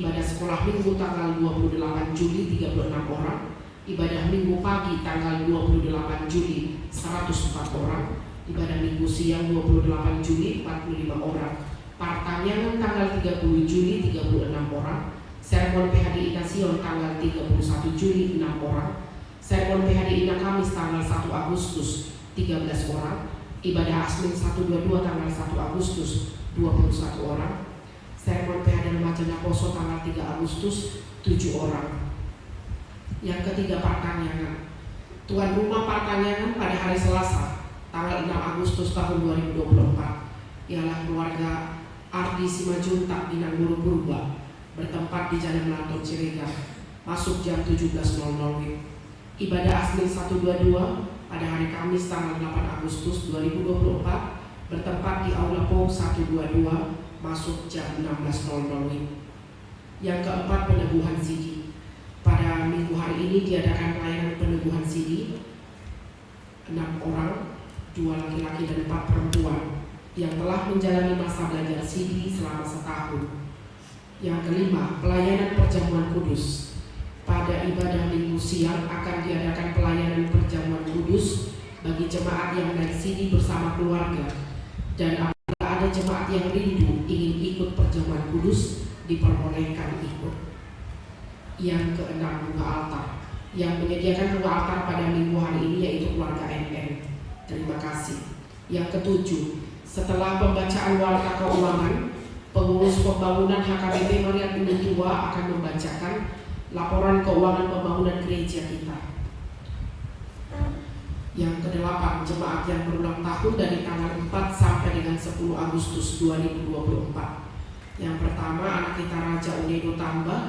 Ibadah sekolah minggu tanggal 28 Juli 36 orang. Ibadah minggu pagi tanggal 28 Juli 104 orang. Ibadah minggu siang 28 Juli 45 orang. Partanyangan tanggal 30 Juli 36 orang. Sermon PHDI Nasion tanggal 31 Juli 6 orang. Sermon PHDI Kamis tanggal 1 Agustus 13 orang. Ibadah Asmin 122 tanggal 1 Agustus 21 orang. Sermon PHD Remaja Poso tanggal 3 Agustus 7 orang. Yang ketiga, Partanyangan. Tuan rumah Partanyangan pada hari Selasa tanggal 6 Agustus tahun 2024 ialah keluarga Ardi Simajuntak Binang Buru Purba, bertempat di Jalan Melantun Ciregar, masuk jam 17.00 WIB. Ibadah Asmin 122 pada hari Kamis tanggal 8 Agustus 2024 bertempat di Aula POM 122, masuk jam 16.00 WIB. Yang keempat, peneguhan CD. Pada minggu hari ini diadakan pelayanan peneguhan CD 6 orang, 2 laki-laki dan 4 perempuan yang telah menjalani masa belajar CD selama setahun. Yang kelima, pelayanan perjamuan kudus. Pada ibadah minggu siang akan diadakan pelayanan perjamuan kudus bagi jemaat yang naik CD bersama keluarga, dan apabila ada jemaat yang rindu ingin ikut perjamuan kudus diperbolehkan ikut. Yang keenam, bunga altar. Yang menyediakan bunga altar pada minggu hari ini yaitu keluarga NN. Terima kasih. Yang ketujuh, setelah pembacaan warta keuangan, pengurus pembangunan HKBP Meriat Bumi Tua akan membacakan laporan keuangan pembangunan gereja kita. Yang kedelapan, jemaat yang berulang tahun dari tanggal 4 sampai dengan 10 Agustus 2024. Yang pertama, anak kita Raja Unedo Tambah,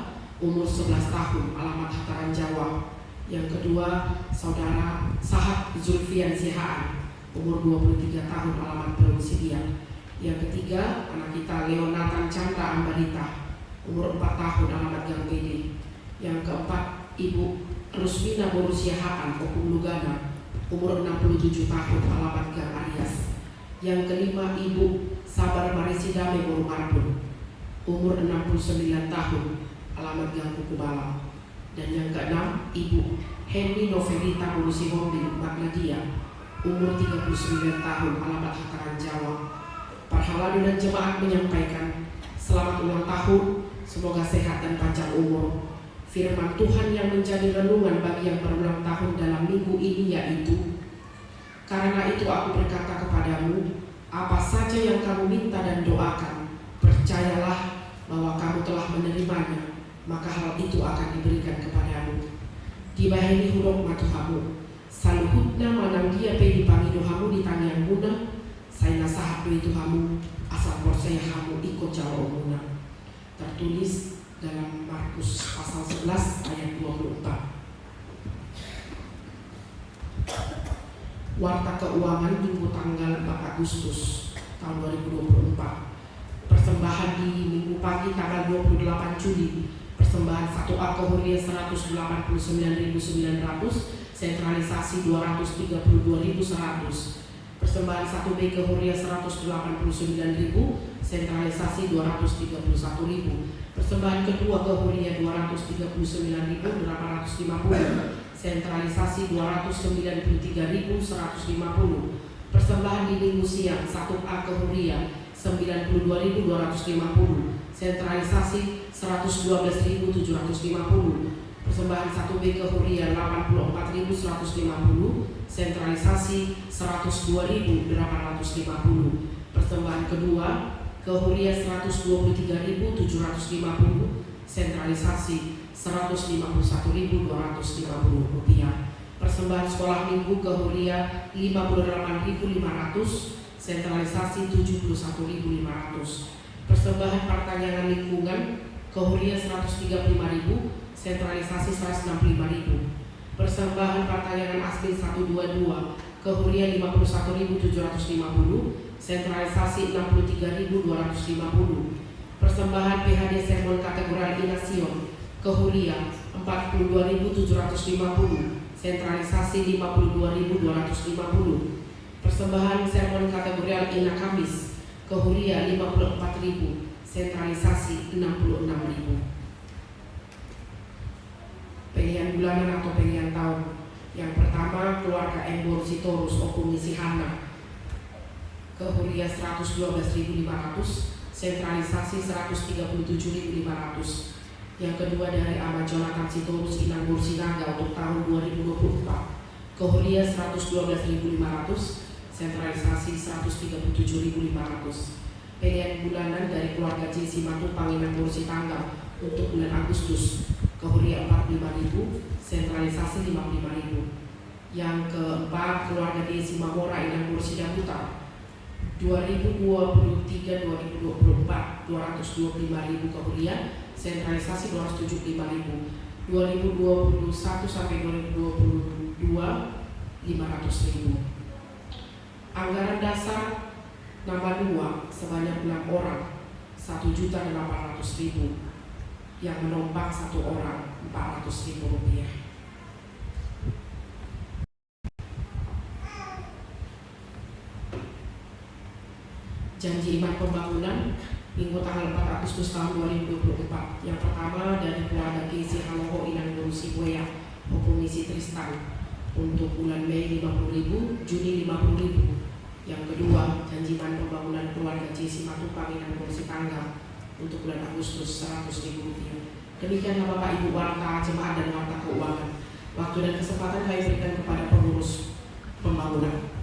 umur 11 tahun, alamat Hataran Jawa. Yang kedua, saudara Sahat Zulfian Sihaan, umur 23 tahun, alamat Perum Sidian. Yang ketiga, anak kita Leonatan Chandra Ambarita, umur 4 tahun, alamat Gang PD. Yang keempat, Ibu Rusmina Borusiahaan, Opung Lugana, umur 67 tahun, alamat Gang Arias. Yang kelima, Ibu Sabar Marisidame Boru Marbun, umur 69 tahun, alamat Gang Kukubalam. Dan yang keenam, Ibu Henry Novelita Borusi Hombing Magnadia, umur 39 tahun, alamat Hataran Jawa. Parhaladu dan jemaat menyampaikan selamat ulang tahun, semoga sehat dan panjang umur. Firman Tuhan yang menjadi renungan bagi yang berulang tahun dalam minggu ini yaitu, karena itu aku berkata kepadamu, apa saja yang kamu minta dan doakan, percayalah bahwa kamu telah menerimanya, maka hal itu akan diberikan kepadamu. Dibahini huruf matuhamu, saluhutna manang dia pe dipangi dohamu di tangian muna, saya nasahat do itu hamu, asal percaya hamu ikut jawa muna. Tertulis dalam Markus pasal 11 ayat 24. Warta keuangan minggu tanggal 4 Agustus tahun 2024. Persembahan di minggu pagi tanggal 28 Juli. Persembahan 1A Kehuria 189.900, sentralisasi 232.100. Persembahan 1B Kehuria 189.000, sentralisasi 231.000. Persembahan kedua Kehuria 239.850, sentralisasi 293.150. Persembahan di minggu siang 1A Kehuria 92.250, sentralisasi 112.750. Persembahan 1B Kehuria 84.150, sentralisasi 102.850. Persembahan kedua Kehuria 123.750, sentralisasi 151.250 rupiah. Persembahan sekolah minggu Kehuria 58.500, sentralisasi 71.500. Persembahan Partanyangan lingkungan Kehuria 135.000, sentralisasi 165.000. Persembahan Partanyangan Asmin 122 Kehuria 51.750, sentralisasi 63.250. Persembahan PHD Sermon Kategorial Nasion Kehuria 42.750, sentralisasi 52.250. Persembahan Sermon Kategorial Ina Kamis Kehuria 54.000, sentralisasi 66.000. pilihan bulanan atau pilihan tahun. Yang pertama, keluarga Embor Sitorus Okumisi Hana, Kehuriah 112.500, sentralisasi 137.500. Yang kedua dari Ahmad Jonathan Sitorus Inang Bursinaga untuk tahun 2024, Kehuriah 112.500, sentralisasi 137.500. Pilihan bulanan dari keluarga Jisi Matupang Inang Bursitangga untuk bulan Agustus, Kehuriah 45.000, sentralisasi 55.000. Yang keempat, keluarga Desi Mamora Inang Bursidambuta 2023-2024 225.000 Kehuriah, sentralisasi 275.000. 2021 sampai 2022 500.000. Anggaran dasar nama 2 sebanyak 6 orang 1.800.000, yang menumpang 1 orang Rp400.000. Janji iman pembangunan Minggu tanggal 4 Agustus tahun 2024. Yang pertama dari keluarga Kesi Haloho Inang Nurusi Buaya Okumisi Tristan untuk bulan Mei 50.000, Juni 50.000. Yang kedua, janji iman pembangunan keluarga Jesi Matupang Inang Nurusi Tangga untuk bulan Agustus Rp100.000. Demikianlah Bapak Ibu warta jemaat dan warta keuangan. Waktu dan kesempatan kami berikan kepada pengurus pembangunan.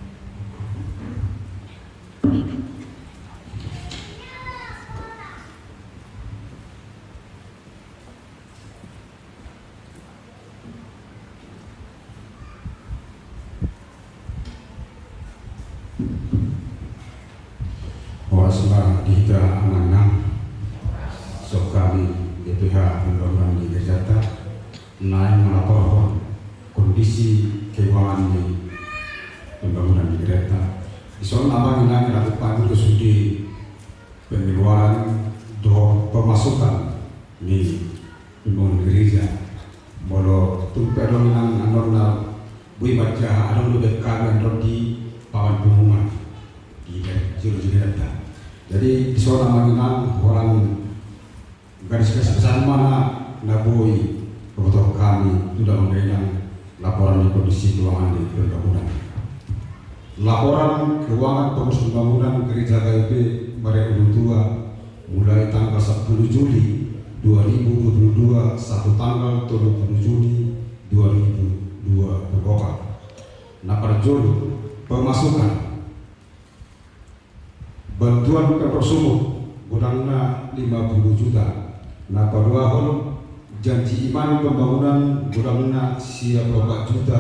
Waslah dihidra amanang sokami DPH Pembangunan di Jakarta naik melaporkan kondisi keuangan di pembangunan di Jakarta. Di soal apa yang dilakukan studi pengeluaran do pemasukan di pembangunan gereja. Bolo tumpai dominan anormal bui baca ada lebih kami di pawan pengumuman di Jakarta. Jadi di soal nama orang garis kesesaran mana nabui foto kami sudah mengenai laporan di kondisi keuangan di pembangunan. Laporan keuangan pengurus pembangunan gereja KIP Maria Tua mulai tanggal 10 Juli 2022 1 tanggal 30 Juli 2022 berubah. Nah perjulu pemasukan bantuan ke Persumut gudangnya 50 juta. Nah kedua hal janji iman pembangunan gudangnya siap 4 juta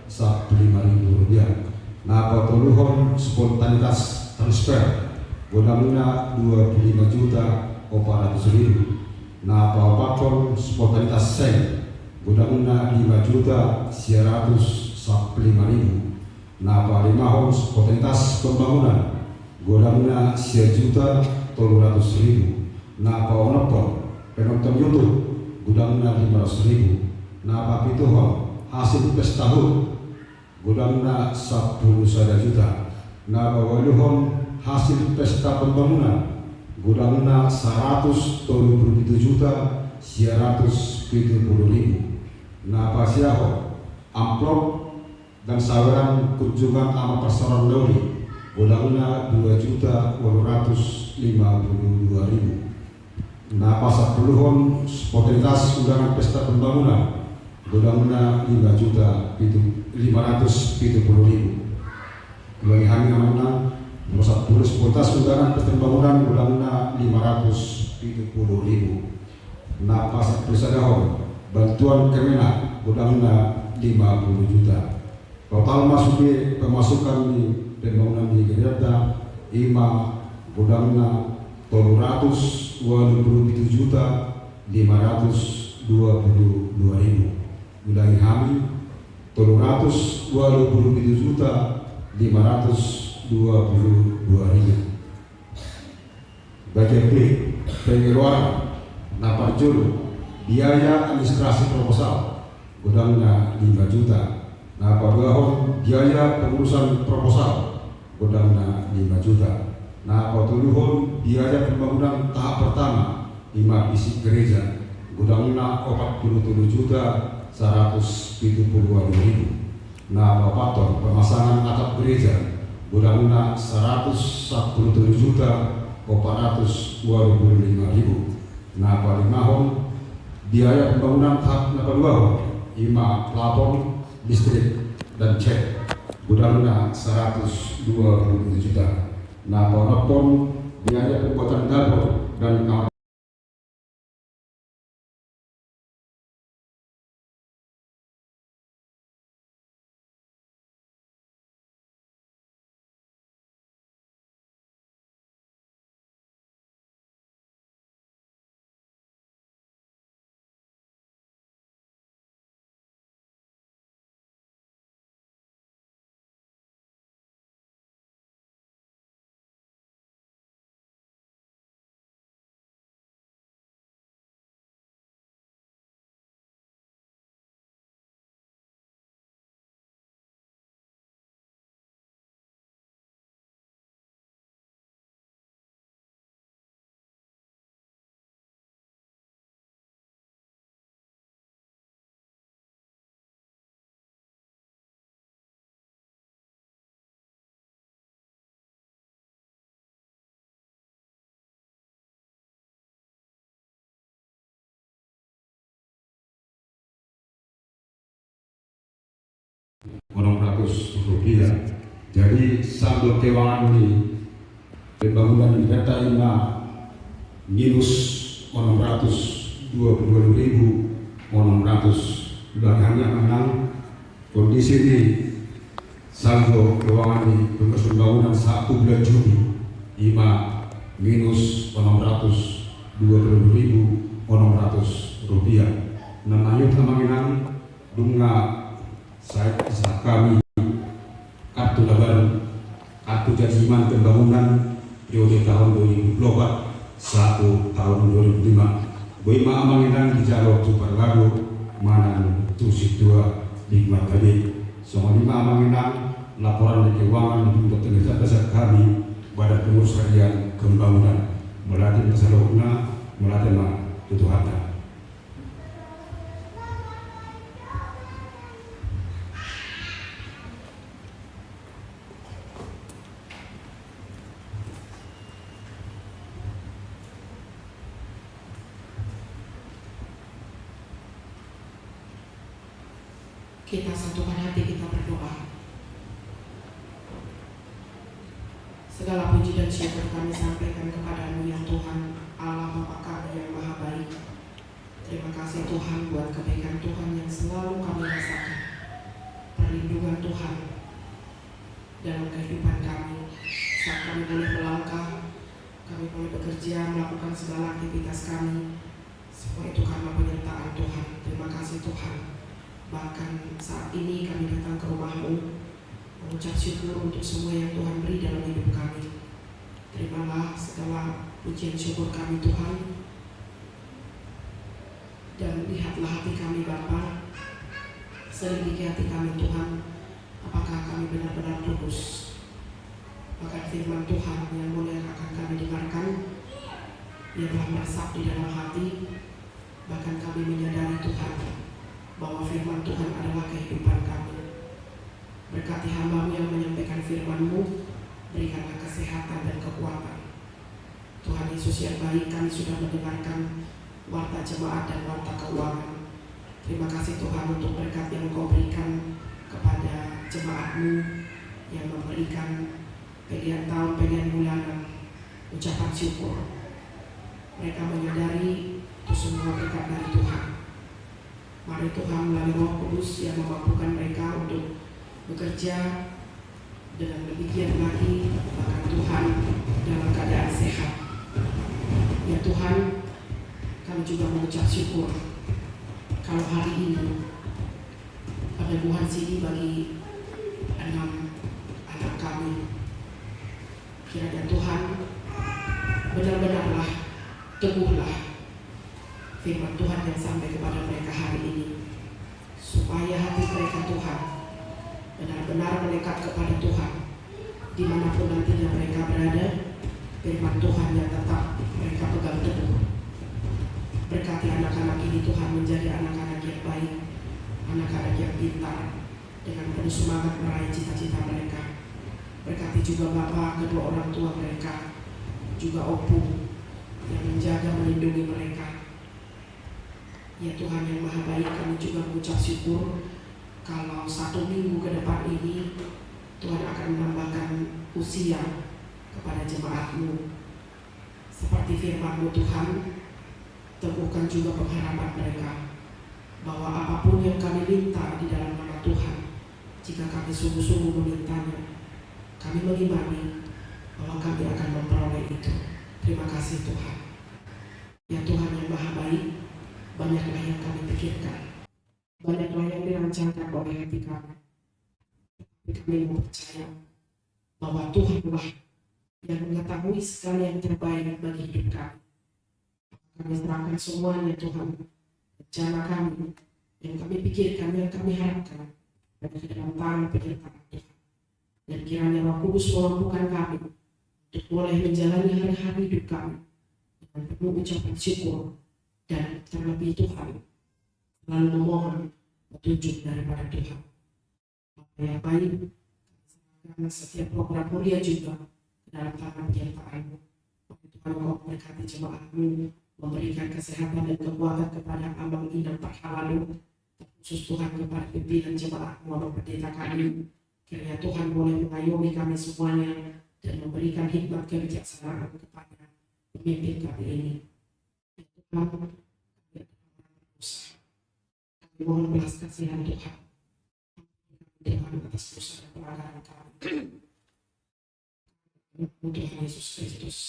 5.000 rupiah. Nah pertuluhan spontanitas transfer gudangnya 25 juta 400.000. Nah pakon spontanitas seng gudangnya 5 juta 105.000. Nah palimahon spontanitas pembangunan gudangnya 1 juta 300.000. Nah paonopon penonton YouTube gudangnya 500.000. Nah papituhon hasil pesta tahun gudangnya 10 juta. Nah pawaluhon hasil pesta pembangunan gudangnya 127 juta 170.000. Nah pasiaho amplop dan saweran kunjungan ama pasaran lori gudangnya 2.852.000. Nah pasar puluhan spontanitas undangan pesta pembangunan gudangnya 5.570.000. Ulangi hari amanah nomor 10 spontanitas undangan pesta pembangunan gudangnya 570.000. Nah pasar perusahaan bantuan Kemenak gudangnya 50 juta. Total masuk pemasukan di pembangunan di Jakarta ima gudangnya 327 juta 522.000. Ulangi kami 327 juta 522.000. Bagian B pengeluaran napar julu biaya administrasi proposal gudangnya 5 juta. Nah padahal biaya pengurusan proposal gudangnya 5 juta. Nah padahal biaya pembangunan tahap pertama 5 isi gereja gudangnya 47 juta 172.000. Nah, Bapaton pemasangan atap gereja budangna 117.425.000. Nah, palimahon biaya pembangunan tahap kedua ima plafon listrik dan cat budangna 120 juta. Nah, palimahon biaya pembuatan dapur dan kamar Rp600. Jadi saldo keuangan ini pembangunan di data IMA minus 622.600. Dan hanya menang kondisi ini saldo keuangan di pembangunan 1 bulan Juni IMA minus 620.600 namanya kemungkinan bunga saya kami kartu lebaran kartu janjiman pembangunan periode tahun 2024 tahun 2005 Boima amanginan di jalur Superlago Manan Tusik 2 Ligmat tadi semua 5 amanginan laporan keuangan untuk tenaga dasar kami pada pengurus harian pembangunan melatih masalahnya melatih tutuhatan. Kita satukan hati, kita berdoa. Segala puji dan syukur kami sampaikan kepada-Mu ya Tuhan, Allah Bapa kami yang Maha Baik. Terima kasih Tuhan buat kebaikan Tuhan yang selalu kami rasakan. Perlindungan Tuhan dalam kehidupan kami. Saat kami boleh melangkah, kami boleh bekerja, melakukan segala aktivitas kami. Semua itu karena penyertaan Tuhan. Terima kasih Tuhan. Bahkan saat ini kami datang ke rumah-Mu mengucap syukur untuk semua yang Tuhan beri dalam hidup kami. Terimalah segala pujian syukur kami Tuhan. Dan lihatlah hati kami Bapa, selidiki hati kami Tuhan, apakah kami benar-benar tulus. Bahkan firman Tuhan yang mulia akan kami dengarkan, ia telah meresap di dalam hati. Bahkan kami menyadari Tuhan bahwa firman Tuhan adalah kehidupan kami. Berkati hamba-Mu yang menyampaikan firman-Mu, berikanlah kesehatan dan kekuatan. Tuhan Yesus yang baik, kami sudah mendengarkan warta jemaat dan warta keuangan. Terima kasih Tuhan untuk berkat yang Engkau berikan kepada jemaat-Mu yang memberikan pilihan tahun, pilihan bulanan, ucapan syukur. Mereka menyadari itu semua berkat dari Tuhan. Mari Tuhan melalui Roh Kudus yang memampukan mereka untuk bekerja dengan lebih giat lagi, bahkan Tuhan dalam keadaan sehat. Ya Tuhan, kami juga mengucap syukur kalau hari ini penyembuhan sini bagi 6 anak kami. Kiranya Tuhan benar-benarlah teguhlah firman Tuhan yang sampai kepada mereka hari ini, supaya hati mereka Tuhan benar-benar melekat kepada Tuhan dimanapun nantinya mereka berada. Firman Tuhan yang tetap mereka pegang teguh. Berkati anak-anak ini Tuhan menjadi anak-anak yang baik, anak-anak yang pintar dengan penuh semangat meraih cita-cita mereka. Berkati juga Bapa kedua orang tua mereka, juga Opung yang menjaga melindungi mereka. Ya Tuhan yang Maha Baik, kami juga mengucap syukur kalau 1 minggu ke depan ini Tuhan akan menambahkan usia kepada jemaat-Mu. Seperti firman-Mu Tuhan, teguhkan juga pengharapan mereka bahwa apapun yang kami minta di dalam nama Tuhan, jika kami sungguh-sungguh memintanya, kami mengimani bahwa kami akan memperoleh itu. Terima kasih Tuhan. Ya Tuhan yang Maha Baik, banyaklah yang kami pikirkan, banyaklah yang dirancangkan oleh hati kami. Tapi kami percaya bahwa Tuhanlah yang mengetahui segala yang terbaik bagi hidup kami. Kami serahkan semuanya Tuhan, rencana kami, yang kami pikirkan, yang kami harapkan, dan ke dalam tangan penyertaan Tuhan. Dan kiranya Roh Kudus memampukan kami untuk boleh menjalani hari-hari hidup kami dengan penuh ucapan syukur, dan terlebih Tuhan selalu memohon petunjuk daripada Tuhan. Bapa yang baik, karena setiap program mulia juga dalam tangan penyertaan-Mu. Tuhan, Kau berkati jemaat-Mu, memberikan kesehatan dan kekuatan kepada Abang Inang Pak Halalu, terkhusus Tuhan kepada pimpinan jemaat-Mu, Abang Pendeta kami. Kiranya Tuhan boleh mengayomi kami semuanya dan memberikan hikmat kebijaksanaan kepada pemimpin kami ini. Ya Tuhan, kami mohon belas kasihan Tuhan. Tuhan atas dosa dan pelanggaran kami. Tuhan Yesus Kristus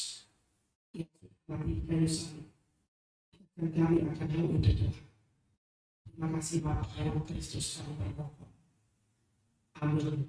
yang mati di kayu salib, dan kami akan hal itu Tuhan. Terima kasih Bapa dalam Kristus kami berdoa. Amin.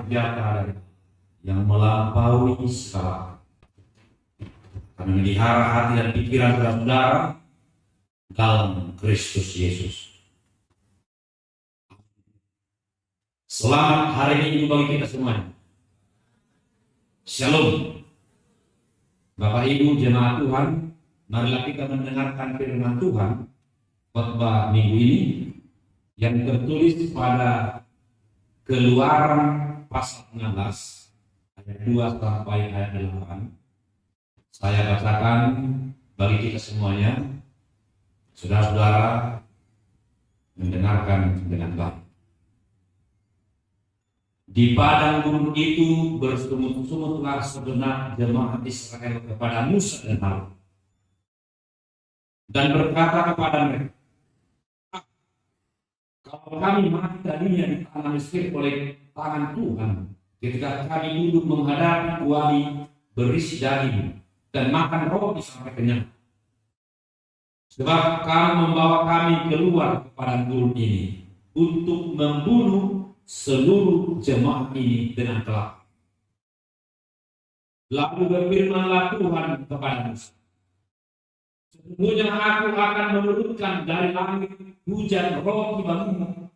sejahtera yang melampaui segala akan memelihara hati dan pikiran saudara dalam Kristus Yesus. Selamat hari Minggu bagi kita semuanya. Shalom. Bapak Ibu jemaat Tuhan, marilah kita mendengarkan firman Tuhan khotbah minggu ini yang tertulis pada Keluaran pasal 16 ayat 2 sampai ayat 8. Saya bacakan bagi kita semuanya, saudara-saudara mendengarkan dengan baik. Di padang gurun itu bersungut-sungutlah segenap jemaat Israel kepada Musa dan Harun, dan berkata kepada mereka, kalau kami mati tadinya di tanah Mesir oleh tangan Tuhan, ketika kami duduk menghadapi kuali berisi daging dan makan roti sampai kenyang. Sebab kamu membawa kami keluar ke padang gurun ini untuk membunuh seluruh jemaat ini dengan telak. Lalu berfirmanlah Tuhan kepada Musa, sesungguhnya aku akan menurunkan dari langit hujan roti bagimu,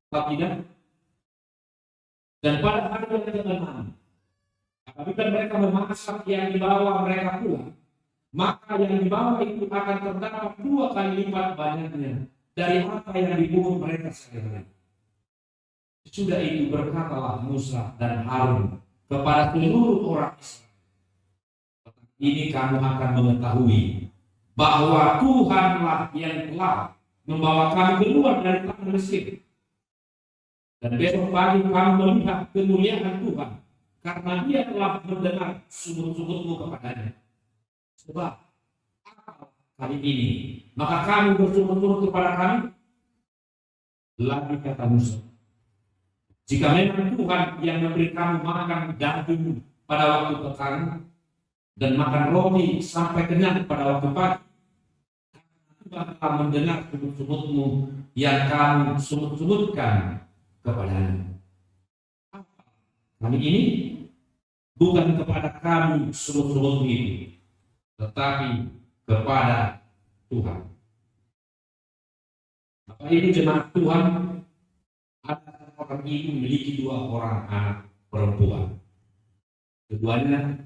apa tidak? Dan pada hari yang ke-6, apabila mereka memasak yang dibawa mereka pulang, maka yang dibawa itu akan terdapat 2 kali lipat banyaknya dari apa yang dipungut mereka sehari-hari. Sudah itu berkatalah Musa dan Harun kepada seluruh orang Israel, ini kamu akan mengetahui bahwa Tuhanlah yang telah membawa kamu keluar dari tanah Mesir. Dan besok pagi kamu melihat kemuliaan Tuhan, karena Dia telah mendengar sungut-sungutmu kepadanya. Sebab kali ini maka kamu bersungut-sungut kepada kami. Lagi kata Musa, jika memang Tuhan yang memberi kamu makan daging pada waktu petang dan makan roti sampai kenyang pada waktu pagi, Tuhan telah mendengar sungut-sungutmu yang kamu sungut-sungutkan kepadanya. Kali ini bukan kepada kami sungut-sungut itu, tetapi kepada Tuhan. Bapak Ibu jemaat Tuhan, ada orang ibu memiliki 2 orang anak perempuan. Keduanya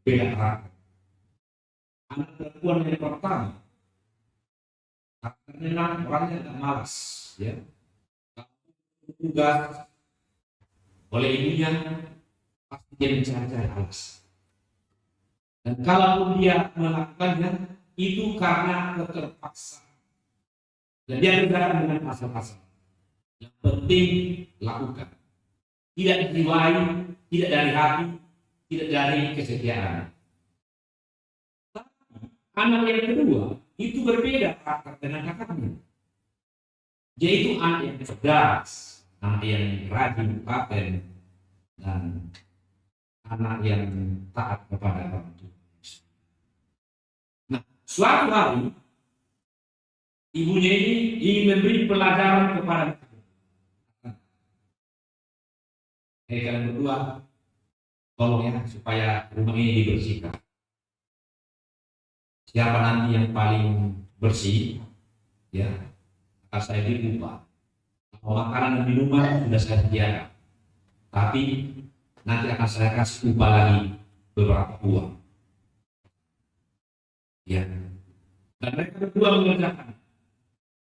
beda karakter. Anak perempuan yang pertama, karakternya orangnya agak malas, ya. Tugas oleh ibunya pasti dia mencari-cari alasan. Dan kalaupun dia melakukannya itu karena keterpaksaan. Dan dia kerjakan dengan asal-asal. Yang penting lakukan. Tidak dijiwai, tidak dari hati, tidak dari kesetiaan. Tapi anak yang kedua itu berbeda karakter dengan kakaknya. Yaitu anak yang cerdas, anak yang rajin, paten, dan anak yang taat kepada orang tua. Nah, suatu hari ibunya ini ingin memberi pelajaran kepada mereka. Kalian berdua, tolong ya supaya rumah ini dibersihkan. Siapa nanti yang paling bersih, ya, akan saya beri upah. Makanan dan minuman sudah saya sediakan, tapi nanti akan saya kasih upah lagi beberapa uang. Ya. Dan mereka berdua mengerjakan.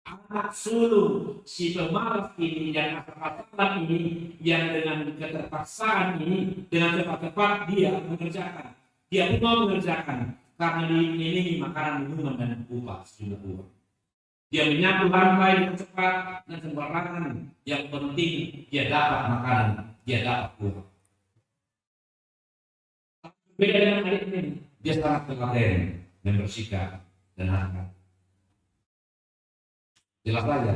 Anak sulung si pemalas ini yang asal-asalan ini, yang dengan keterpaksaan ini, dengan cepat-cepat dia mengerjakan. Dia pun mau mengerjakan karena diiringi makanan, minuman dan upah sejumlah uang. Dia menyapu lantai dengan cepat dan sembarangan. Yang penting dia dapat makanan, dia dapat uang. Beda dengan adik ini, dia sangat telaten dan bersikap dan hangat. Jelas saja,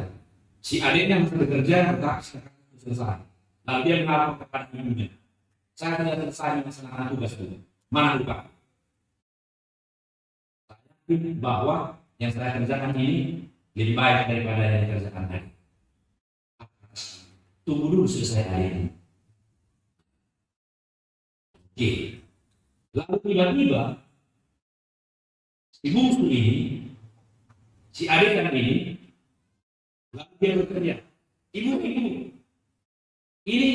si adiknya masih bekerja, tak selesai. Lalu dia melapor kepada ibunya, saya tidak selesai melaksanakan tugas itu. Mana lupa? Saya yakin bahwa yang saya kerjakan ini lebih baik daripada yang dikerjakan tadi. Tunggu dulu selesai hari ini. Oke. Lalu tiba-tiba si bungsu ini, si adik yang ini, lalu dia berteriak, ibu, ini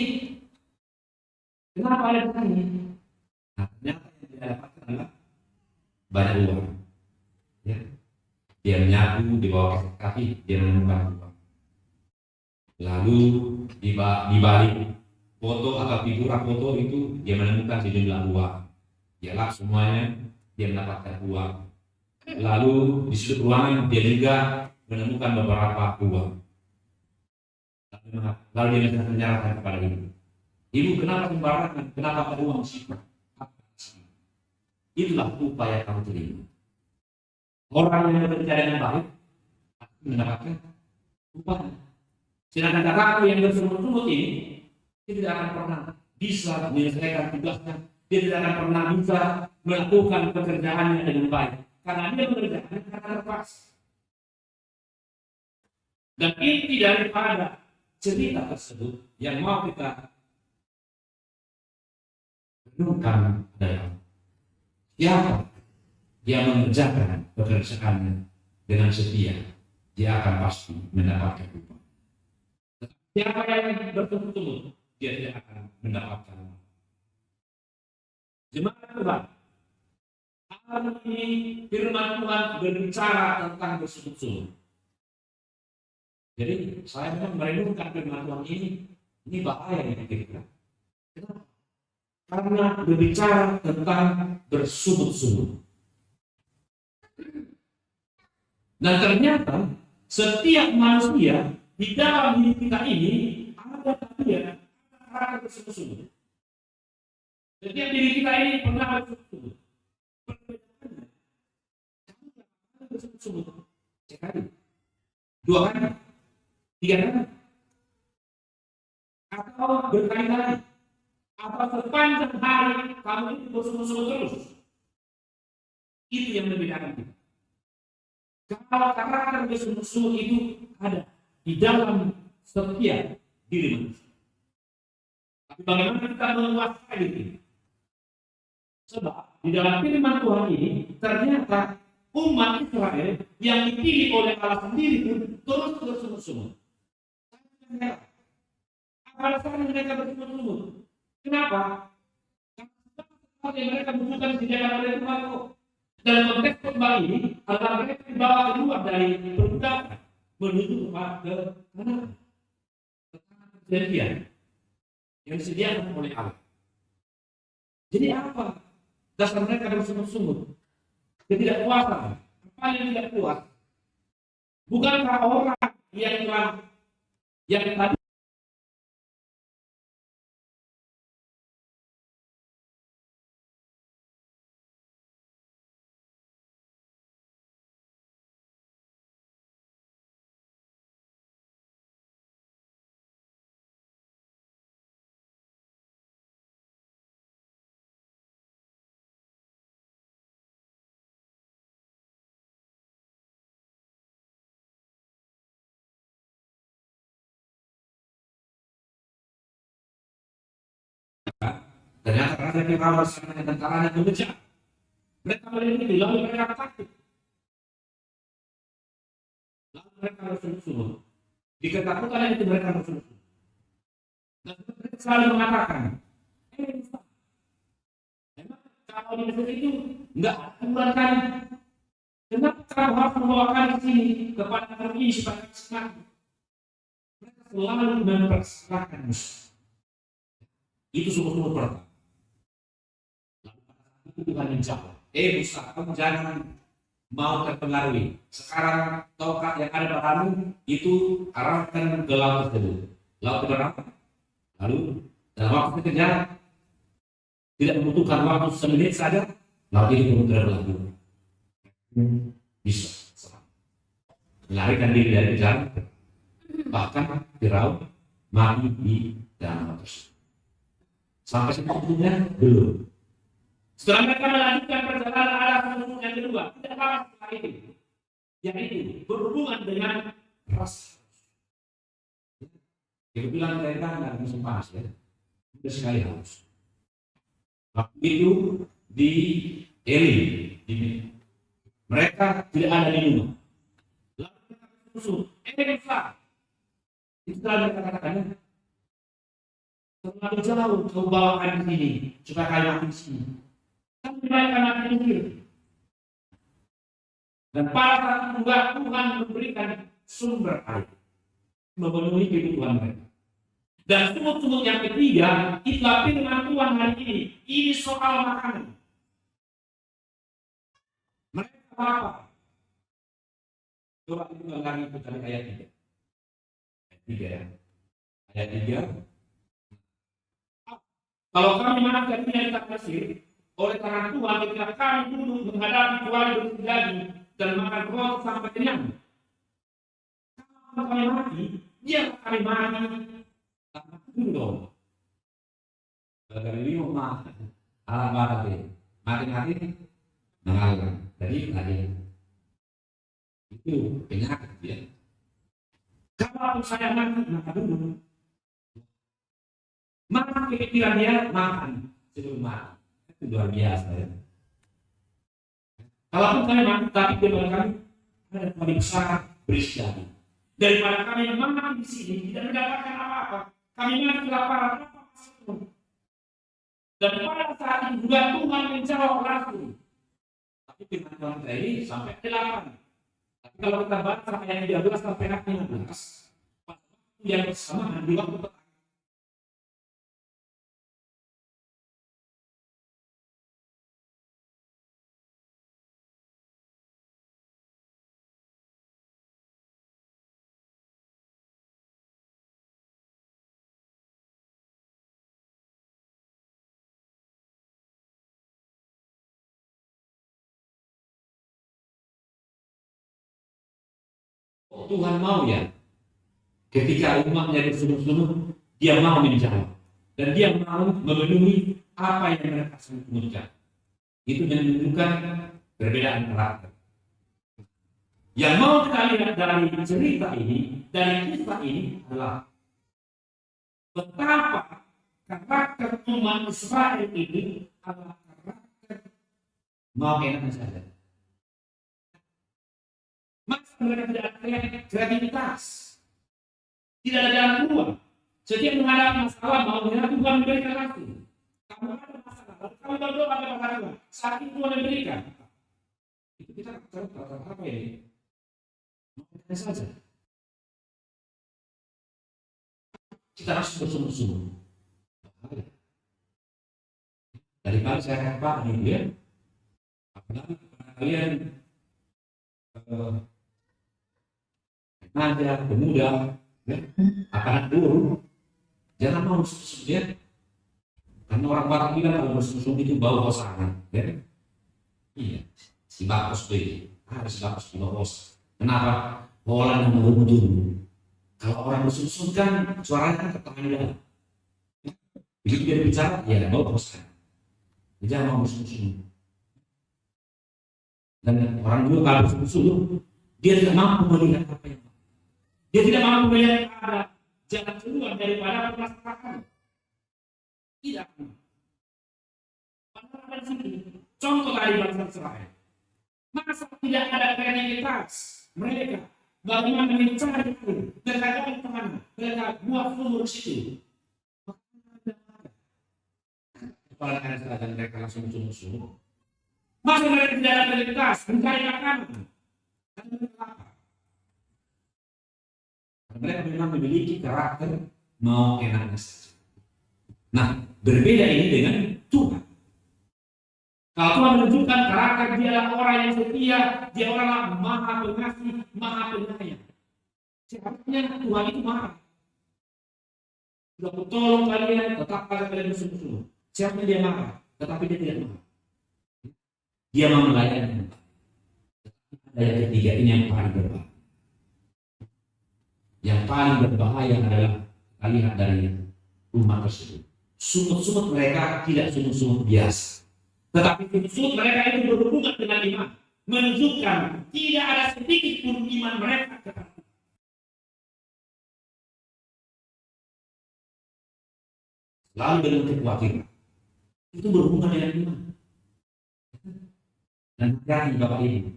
kenapa ada di sini? Nah, ternyata yang dia dapatkan adalah banyak uang. Ya. Dia menyapu di bawah kaki, dia menemukan uang. Lalu di balik foto atau figura foto itu dia menemukan sejumlah uang. Ialah semuanya dia mendapatkan uang. Lalu di sudut ruangan dia juga menemukan beberapa uang. Lalu dia menyerahkan kepada ibu. Ibu, kenapa sembarangan? Kenapa ada uang di situ? Itulah upaya kamu terima. Orang yang bekerja dengan baik akan mendapatkan upaya. Sedangkan kakakku yang bersungut-sungut ini, dia tidak akan pernah bisa menyelesaikan tugasnya. Dia tidak akan pernah bisa melakukan pekerjaannya dengan baik. Karena dia mengerjakannya karena terpaksa. Dan inti daripada cerita tersebut yang mau kita renungkan adalah siapa yang mengerjakan pekerjaannya dengan setia, dia akan pasti mendapatkan upah. Siapa yang bertemu-temu, dia tidak akan mendapatkan. Jemaat Tuhan, hari ini firman Tuhan berbicara tentang bersungguh-sungguh. Jadi saya memang merenungkan firman Tuhan ini bahaya yang kita. Kenapa? Karena berbicara tentang bersungguh-sungguh. Dan ternyata setiap manusia di dalam diri kita ini ada bagian karakter bersungguh-sungguh. Setiap diri kita ini pernah bersungguh-sungguh. Perbedaannya, kamu tidak bersungguh-sungguh sekali, 2 kali, 3 kali, atau berkali-kali, atau sepanjang hari kamu itu bersungguh-sungguh terus. Itu yang membedakan kita. Kalau karakter bersungguh-sungguh itu ada di dalam setiap diri manusia. Tapi bagaimana kita menguasai itu? Sebab di dalam firman Tuhan ini ternyata umat Israel yang dipilih oleh Allah sendiri pun terus bersungguh-sungguh. Apa alasan mereka bersungguh-sungguh? Kenapa? Karena mereka bukan disediakan oleh Tuhan kok. Dalam konteks khotbah ini adalah mereka dibawa keluar dari perbudakan menuju ke mana? Perjanjian yang disediakan oleh Allah. Jadi apa dasar mereka bersungguh-sungguh? Ketidakpuasan. Apa yang tidak puas? Bukankah orang yang tadi ternyata raja Firaun bersama dengan tentaranya mengejar. Mereka melihat itu, lalu mereka takut. Lalu mereka bersungguh-sungguh. Di ketakutan itu mereka bersungguh-sungguh. Dan mereka selalu mengatakan, memang kalau di Mesir itu enggak ada bulan kali. Kenapa kamu harus membawakan ke sini kepada kami supaya senang? Mereka selalu mempersalahkan musuh. Itu sungguh-sungguh pertama. Tuhan menjawab, Musa, kamu jangan mau terpengaruhi. Sekarang tongkat yang ada padamu itu arahkan ke laut tersebut. Laut berapa? Lalu dalam waktu sekejap, tidak membutuhkan waktu semenit saja, laut itu pun terbelah. Bisa melarikan diri dari kejaran. Bahkan Firaun mati di danau tersebut. Sampai sebetulnya belum. Setelah mereka melanjutkan perjalanan arah menuju yang kedua, tidak lama setelah itu, yaitu berhubungan dengan ras. Dia bilang mereka nggak ada musim panas ya, sudah sekali haus. Waktu itu di Elim, mereka tidak ada minuman. Lalu mereka bersusun, Musa, itu telah mereka katakannya, terlalu jauh kau bawakan di sini supaya kalian mati di sini. Kami mereka mati di sini. Dan pada saat itu juga Tuhan memberikan sumber air memenuhi kebutuhan mereka. Dan sumut-sumut yang ketiga, itulah firman Tuhan hari ini. Ini soal makanan. Mereka apa? Coba kita lagi ke ayat 3. Ayat 3 ya. Ayat 3. Kalau kami makan dari tanah Mesir, oleh tangan Tuhan ketika kami duduk menghadapi kuali berjadi dan makan roti sampai kenyang. Kalau kami mati, dia kami mati. Karena itu dong. Kalau ini mau makan, alam mati mengalir. Jadi lagi itu penyakit ya. Kalau saya mati, maka dulu. Maka kepikiran dia makan sebelum mati. Itu luar biasa ya. Kalaupun kami mati, tapi kepada kami ada yang lebih besar berisian. Daripada kami mati di sini tidak mendapatkan apa-apa, kami mati kelaparan apa-apa. Dan pada saat itu juga Tuhan menjawab langsung. Tapi firman Tuhan tadi sampai 8. Tapi kalau kita baca ayat 13 sampai 15, yang bersamaan di waktu petang. Tuhan mau ya, ketika umatnya bersungguh-sungguh, dia mau menjawab dan dia mau memenuhi apa yang mereka sembunyikan. Itu menunjukkan perbedaan karakter. Yang mau kita lihat dari cerita ini, dari kisah ini adalah betapa karakter umat Israel ini adalah karakter mau enak saja. Maka mereka tidak ada kreativitas, tidak ada jalan keluar. Setiap menghadapi masalah mau Tuhan memberikan langsung. Kamu ada masalah, kamu berdoa kepada Tuhan, saat itu Tuhan memberikan. Itu kita kata apa ya? Maka saja. Kita harus bersungguh-sungguh. Daripada saya kata ini ya, apalagi kalian ada pemuda, ya, akan dulu, jangan mau bersusun ya. Karena orang Batak bilang kalau bersusun itu bau kosangan, ya. Iya, si bagus tuh, harus bagus di bawah. Kenapa? Pola yang menurun. Kalau orang bersusun kan suaranya kan ke tengah dalam. Begitu dia bicara, ya bau kosangan. Jangan mau bersusun. Dan orang dulu kalau bersusun, dia tidak mampu melihat apa yang dia tidak mampu melihat ada jalan keluar daripada permasalahan. Tidak. Pada sini, contoh dari bangsa Israel. Masa tidak ada kreativitas mereka bagaimana mencari itu, mereka jalan kemana, mereka buat sumur situ. Kepala dan mereka langsung sumur. Masa mereka tidak ada kreativitas mencari makanan. Mereka memang memiliki karakter mau enaknya saja. Nah, berbeda ini dengan Tuhan. Kalau Tuhan menunjukkan karakter dia adalah orang yang setia, dia orang yang maha pengasih, maha penyayang. Seharusnya Tuhan itu marah. Sudah tolong kalian, tetap kalian bersungguh-sungguh. Seharusnya dia marah, tetapi dia tidak marah. Dia mau melayani. Yang ketiga ini yang paling berbahaya. Yang paling berbahaya adalah kita lihat dari rumah tersebut. Sumut-sumut mereka tidak sumut-sumut biasa, tetapi sumut mereka itu berhubungan dengan iman, menunjukkan tidak ada sedikit pun iman mereka kepada Tuhan. Lalu dengan kekhawatiran itu berhubungan dengan iman. Dan hati Bapak Ibu,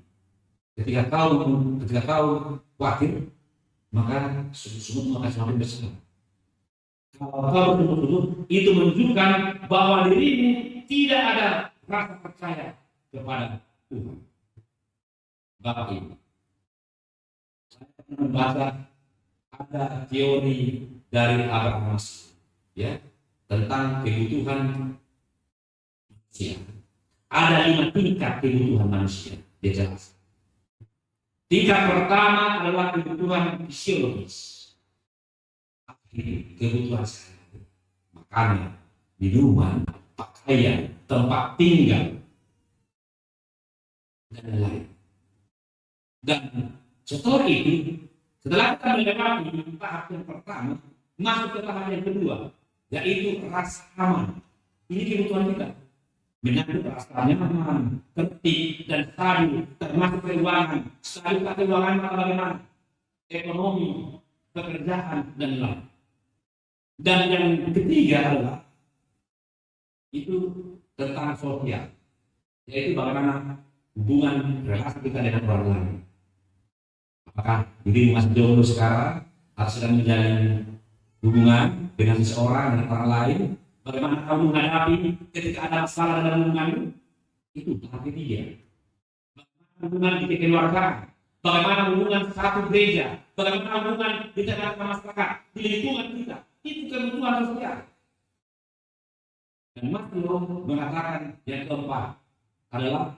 ketika kau khawatir, maka sumut-sumut akan semakin besar. Kalau kau betul-betul itu menunjukkan bahwa dirimu tidak ada rasa percaya kepada Tuhan. Bapak Ibu, saya pernah membaca ada teori dari Abraham Maslow, ya, tentang kebutuhan manusia. Ada 5 tingkat kebutuhan manusia, dia jelaskan. Tingkat pertama adalah kebutuhan fisiologis, kebutuhan sehari-hari, makanan, minuman, pakaian, tempat tinggal, dan lain-lain. Dan setelah itu, setelah kita melewati tahap yang pertama, masuk ke tahap yang kedua, yaitu rasa aman. Ini kebutuhan kita. Menyangkut rasa nyaman, tertib, dan stabil, termasuk keuangan. Stabil keuangan bagaimana? Ekonomi, pekerjaan, dan lain. Dan yang ketiga adalah itu tentang sosial, yaitu bagaimana hubungan relasi kita dengan orang lain. Apakah diri masih jomblo sekarang atau sedang menjalin hubungan dengan seseorang, dengan orang lain? Bagaimana kamu menghadapi ketika ada masalah dalam hubunganmu? Itu tahap ketiga. Bagaimana hubungan di keluarga? Bagaimana hubungan satu gereja? Bagaimana hubungan di tengah masyarakat, di lingkungan kita? Itu kebutuhan sosial. Dan Maslow mengatakan yang keempat adalah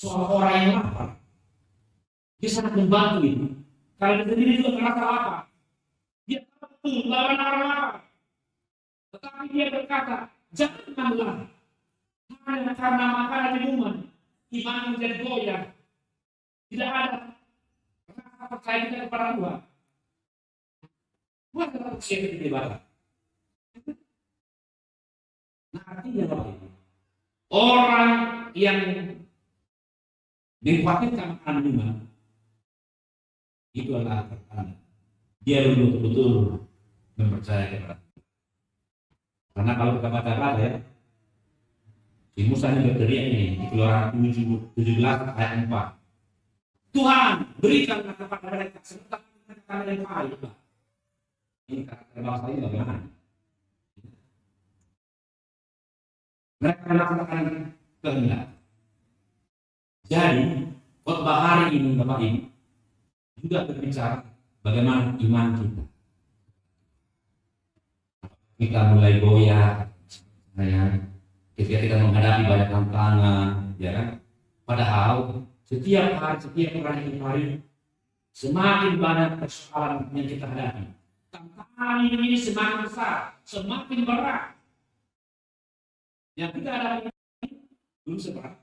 soal orang yang lapar. Dia sangat membantu itu. Kalau dia sendiri juga merasa lapar, dia tahu betul lawan orang lapar. Tetapi dia berkata, janganlah hanya karena makanan minuman iman menjadi goyah. Tidak ada rasa percaya kita kepada Tuhan. Buat kita percaya kita ibadah. Nah artinya Bapak Ibu, orang yang dikhawatirkan makanan minuman itu adalah pertanda dia belum betul-betul mempercayai kepada Tuhan. Karena kalau kita baca ya, si Musa ini berteriak ini di Keluaran 17 ayat 4. Tuhan berikanlah kepada mereka serta kata yang baik. Ini kata bangsa ini bagaimana? Mereka melakukan kehendak. Jadi khotbah hari ini Bapak Ibu juga berbicara bagaimana iman kita. Kita mulai goyah, ketika kita menghadapi banyak tantangan, ya kan? Padahal setiap hari, semakin banyak persoalan yang kita hadapi. Tantangan ini semakin besar, semakin berat. Yang kita hadapi belum seberapa.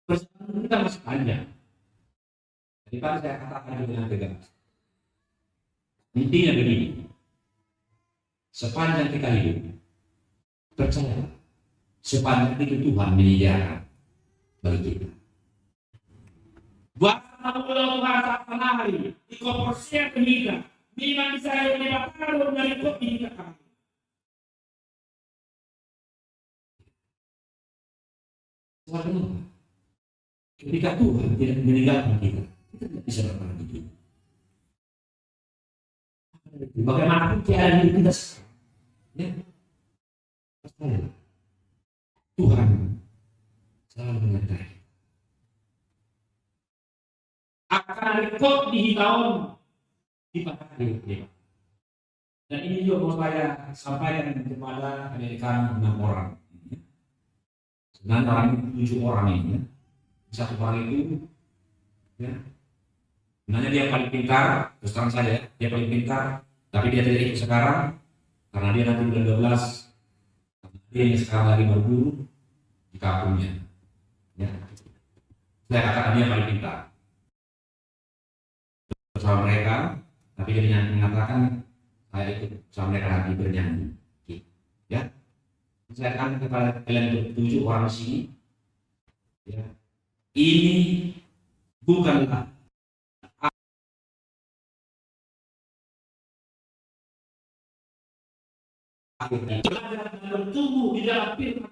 Perjalanan kita masih panjang. Jadi saya katakan dengan tegas. Intinya begini, sepanjang kita hidup, percaya, sepanjang itu Tuhan menyediakan bagi kita. Buat Tuhan saat hari di kopersia kita, memang saya menyebabkan dari kopi kita. Ketika Tuhan tidak meninggalkan kita, kita tidak bisa bertahan hidup. Bagaimanapun keadaan hidup kita sekarang, ya, percaya Tuhan selalu menyertai. Akan rekod di tahun di pada hari ini. Dan ini juga mau saya sampaikan kepada Amerika 6 orang. 9 orang, 7 orang ini. Satu orang itu, ya, sebenarnya dia paling pintar, terus terang saja, dia paling pintar, tapi dia tidak ikut sekarang, karena dia nanti bulan 12, dia yang sekarang lagi berburu di kampungnya. Ya. Saya katakan dia paling pintar bersama mereka, tapi dia mengatakan saya ikut bersama mereka nanti bernyanyi. Ya, saya akan kepada kalian 7 orang di sini. Ya. Ini bukanlah akhirnya bertumbuh di dalam firman.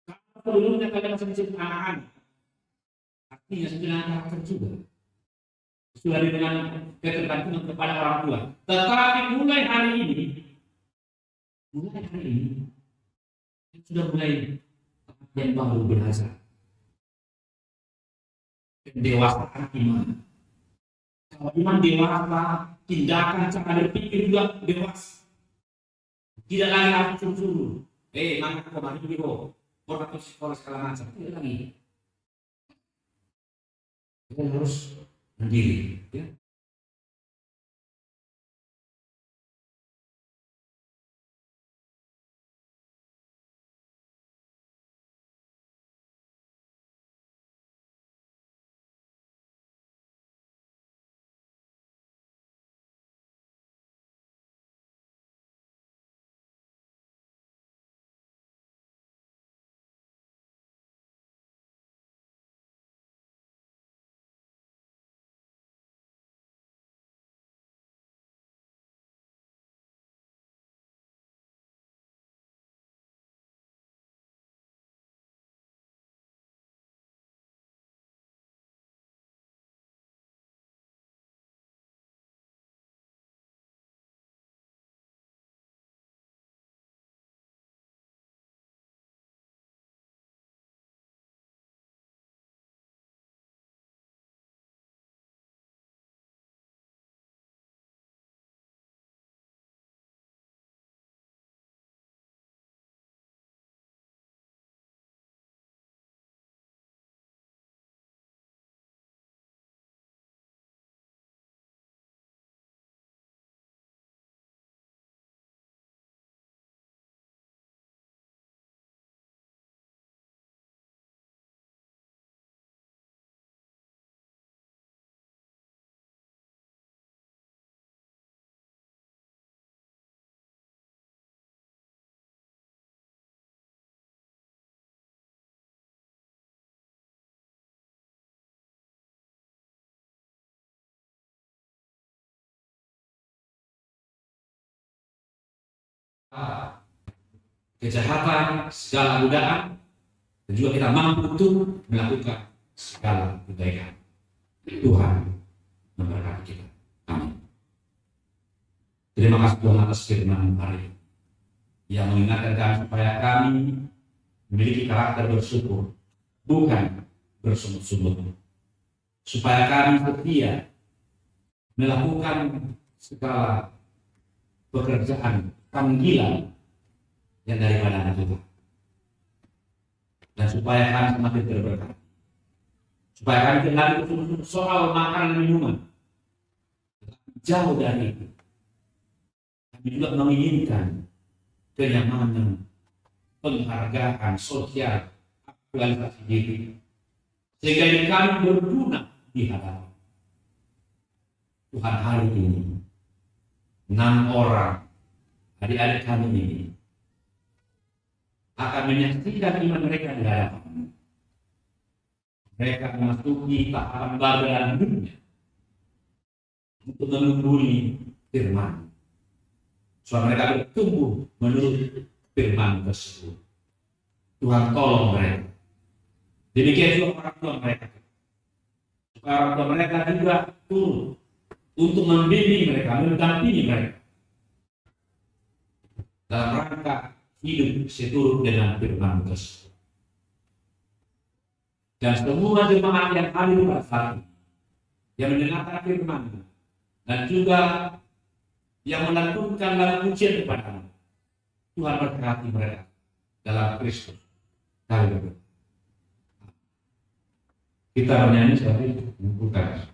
Kalau sebelumnya kalian masih menjadi anak-anak, artinya sudah karakter juga. Sudah dengan ketergantungan kepada orang tua. Tetapi mulai hari ini, sudah mulai yang baru berhasil. Pendewasaan iman. Kalau iman dewasa, tindakan cara berpikir juga dewasa. Tidak lagi harus suruh-suruh. Mana kemarin juga, orang sekolah segala macam. Tidak lagi. Kita harus mandiri. Ya. kejahatan, segala godaan, dan juga kita mampu untuk melakukan segala kebaikan. Tuhan memberkati kita. Amin. Terima kasih Tuhan atas firman hari ini yang mengingatkan kami supaya kami memiliki karakter bersyukur, bukan bersungut-sungut, supaya kami setia melakukan segala pekerjaan panggilan yang daripada Tuhan, dan supaya kami semakin terberkati, supaya kami tidak bersungguh-sungguh soal makanan dan minuman, jauh dari itu. Kami juga menginginkan kenyamanan, penghargaan sosial, aktualisasi diri, sehingga diri kami berguna di hadapan Tuhan. Hari ini 6 orang adik-adik kami ini akan menyaksikan iman mereka di hadapan. Mereka memasuki tahapan baru dalam hidupnya untuk menungguli firman. Supaya mereka bertumbuh menurut firman tersebut. Tuhan tolong mereka. Demikian juga orang tua mereka. Supaya orang tua mereka juga turun untuk membimbing mereka, mendampingi mereka dalam rangka hidup seturut dengan firman tersebut. Dan semua jemaat yang hadir pada saat ini, yang mendengarkan firman dan juga yang melantunkan dalam pujian kepadamu, Tuhan berkati mereka dalam Kristus. Haleluya. Kita bernyanyi seperti itu, mengumpulkan.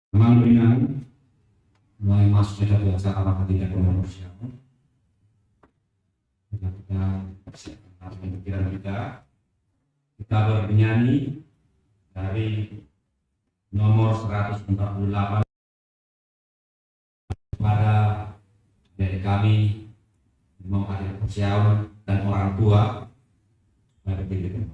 Amal ringan mulai masuk ke acara maka tidak persiapan. Kita persiapkan pikiran kita bernyanyi dari nomor 148 kepada dari kami Imam Adir Persiawan dan orang tua pada diri.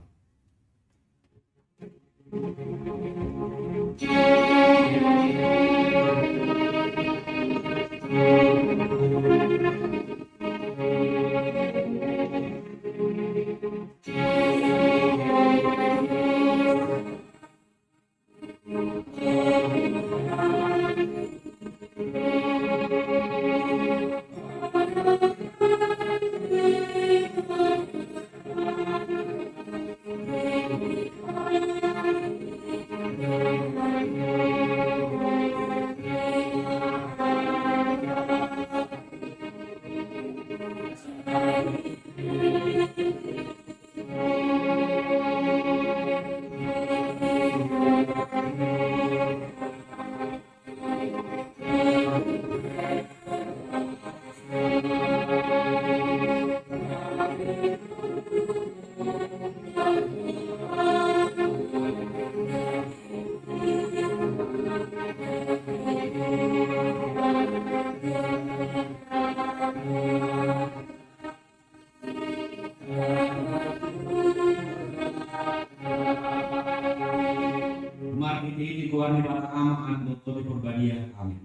Mari Tuhan dibata aman untuk perbadian kami.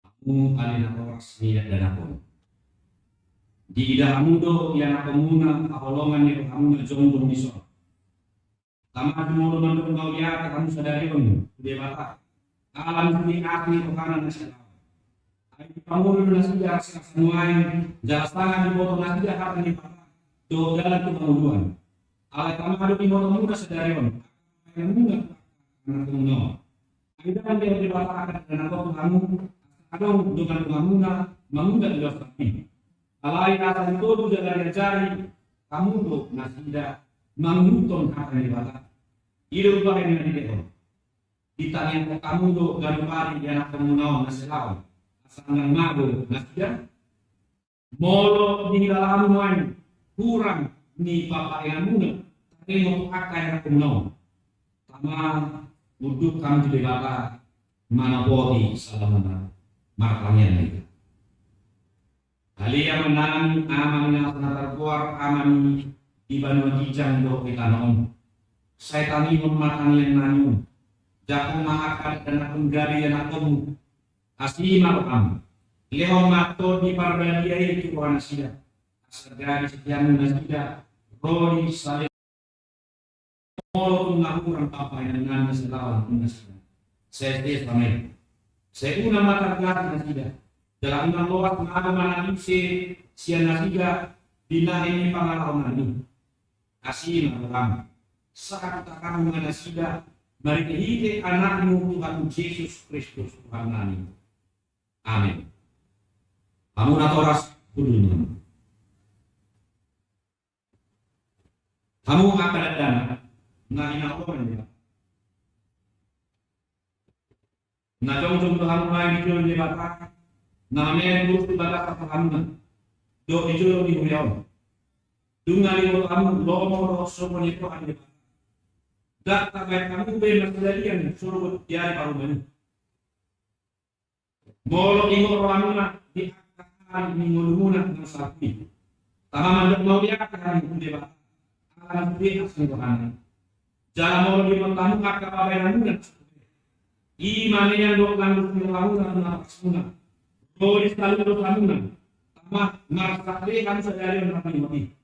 Aku alina koras niat dan aku. Di dahamu do yang aku muna aholongan yang kamu ngejongdong di sana. Tama dulu mandung kau lihat kamu sadari kamu debata. Alam ini asli kekanan nasional. Ayo kamu dulu nasihat semuanya. Jelas tangan di bawah nasihat akan dibata. Do dalam kemuduan. Alai kamu ada di bawah muda sadari kamu. Yang muda karena kamu. Ayo dalam dia dibatakan dan aku kamu. Ada dengan kamu mengundang juga seperti. Alai asal itu jangan jari kamu do nasihat menguntun akan dibata. Hidup baik dengan dia. Ditanya kamu do garupari yang kamu naon naselau. Sangat mago nasihat. Molo di dalam muan kurang ni papa yang muda. Tapi mau akan yang kamu naon. Tama duduk kamu di bata mana bodi salamana markangnya itu. Kalian menang aman yang terkeluar aman di banu kijang do kita naon. Saya tani memakan yang nanu. Jaku makan dan aku gari dan aku asli makan. Lehong mato di parbadia itu warna sida. Asagari sekian nasida. Roli saling. Molo mengakuran apa yang dengan selawan nasida. Saya sampai. Saya una mata gari nasida. Dalam nalawat mana isi sian nasida bina ini pengalaman ini. Asli makan. Saat kamu nasida. Mari kita anakmu Tuhan Yesus Kristus Tuhan kami. Amin. Kamu natoras kudunya. Kamu akan ada nahina orang ya. Nah jom Tuhan mulai dijual di batak. Namanya terus di batak kamu. Do dijual di beliau. Dungali kamu lomo sopo itu ada. Dak kayak kamu benar kejadian suruh dia paruh mana. Molo ingo ramuna di akan minguluna dengan sapi. Tama mandak mau dia akan debat. Akan dia asli Tuhan. Jalan molo di mentamu akan apa yang ramuna. Iman yang dok langus ramuna ramuna. Molo di sekali dok ramuna. Tama marsakle kan sadari mati.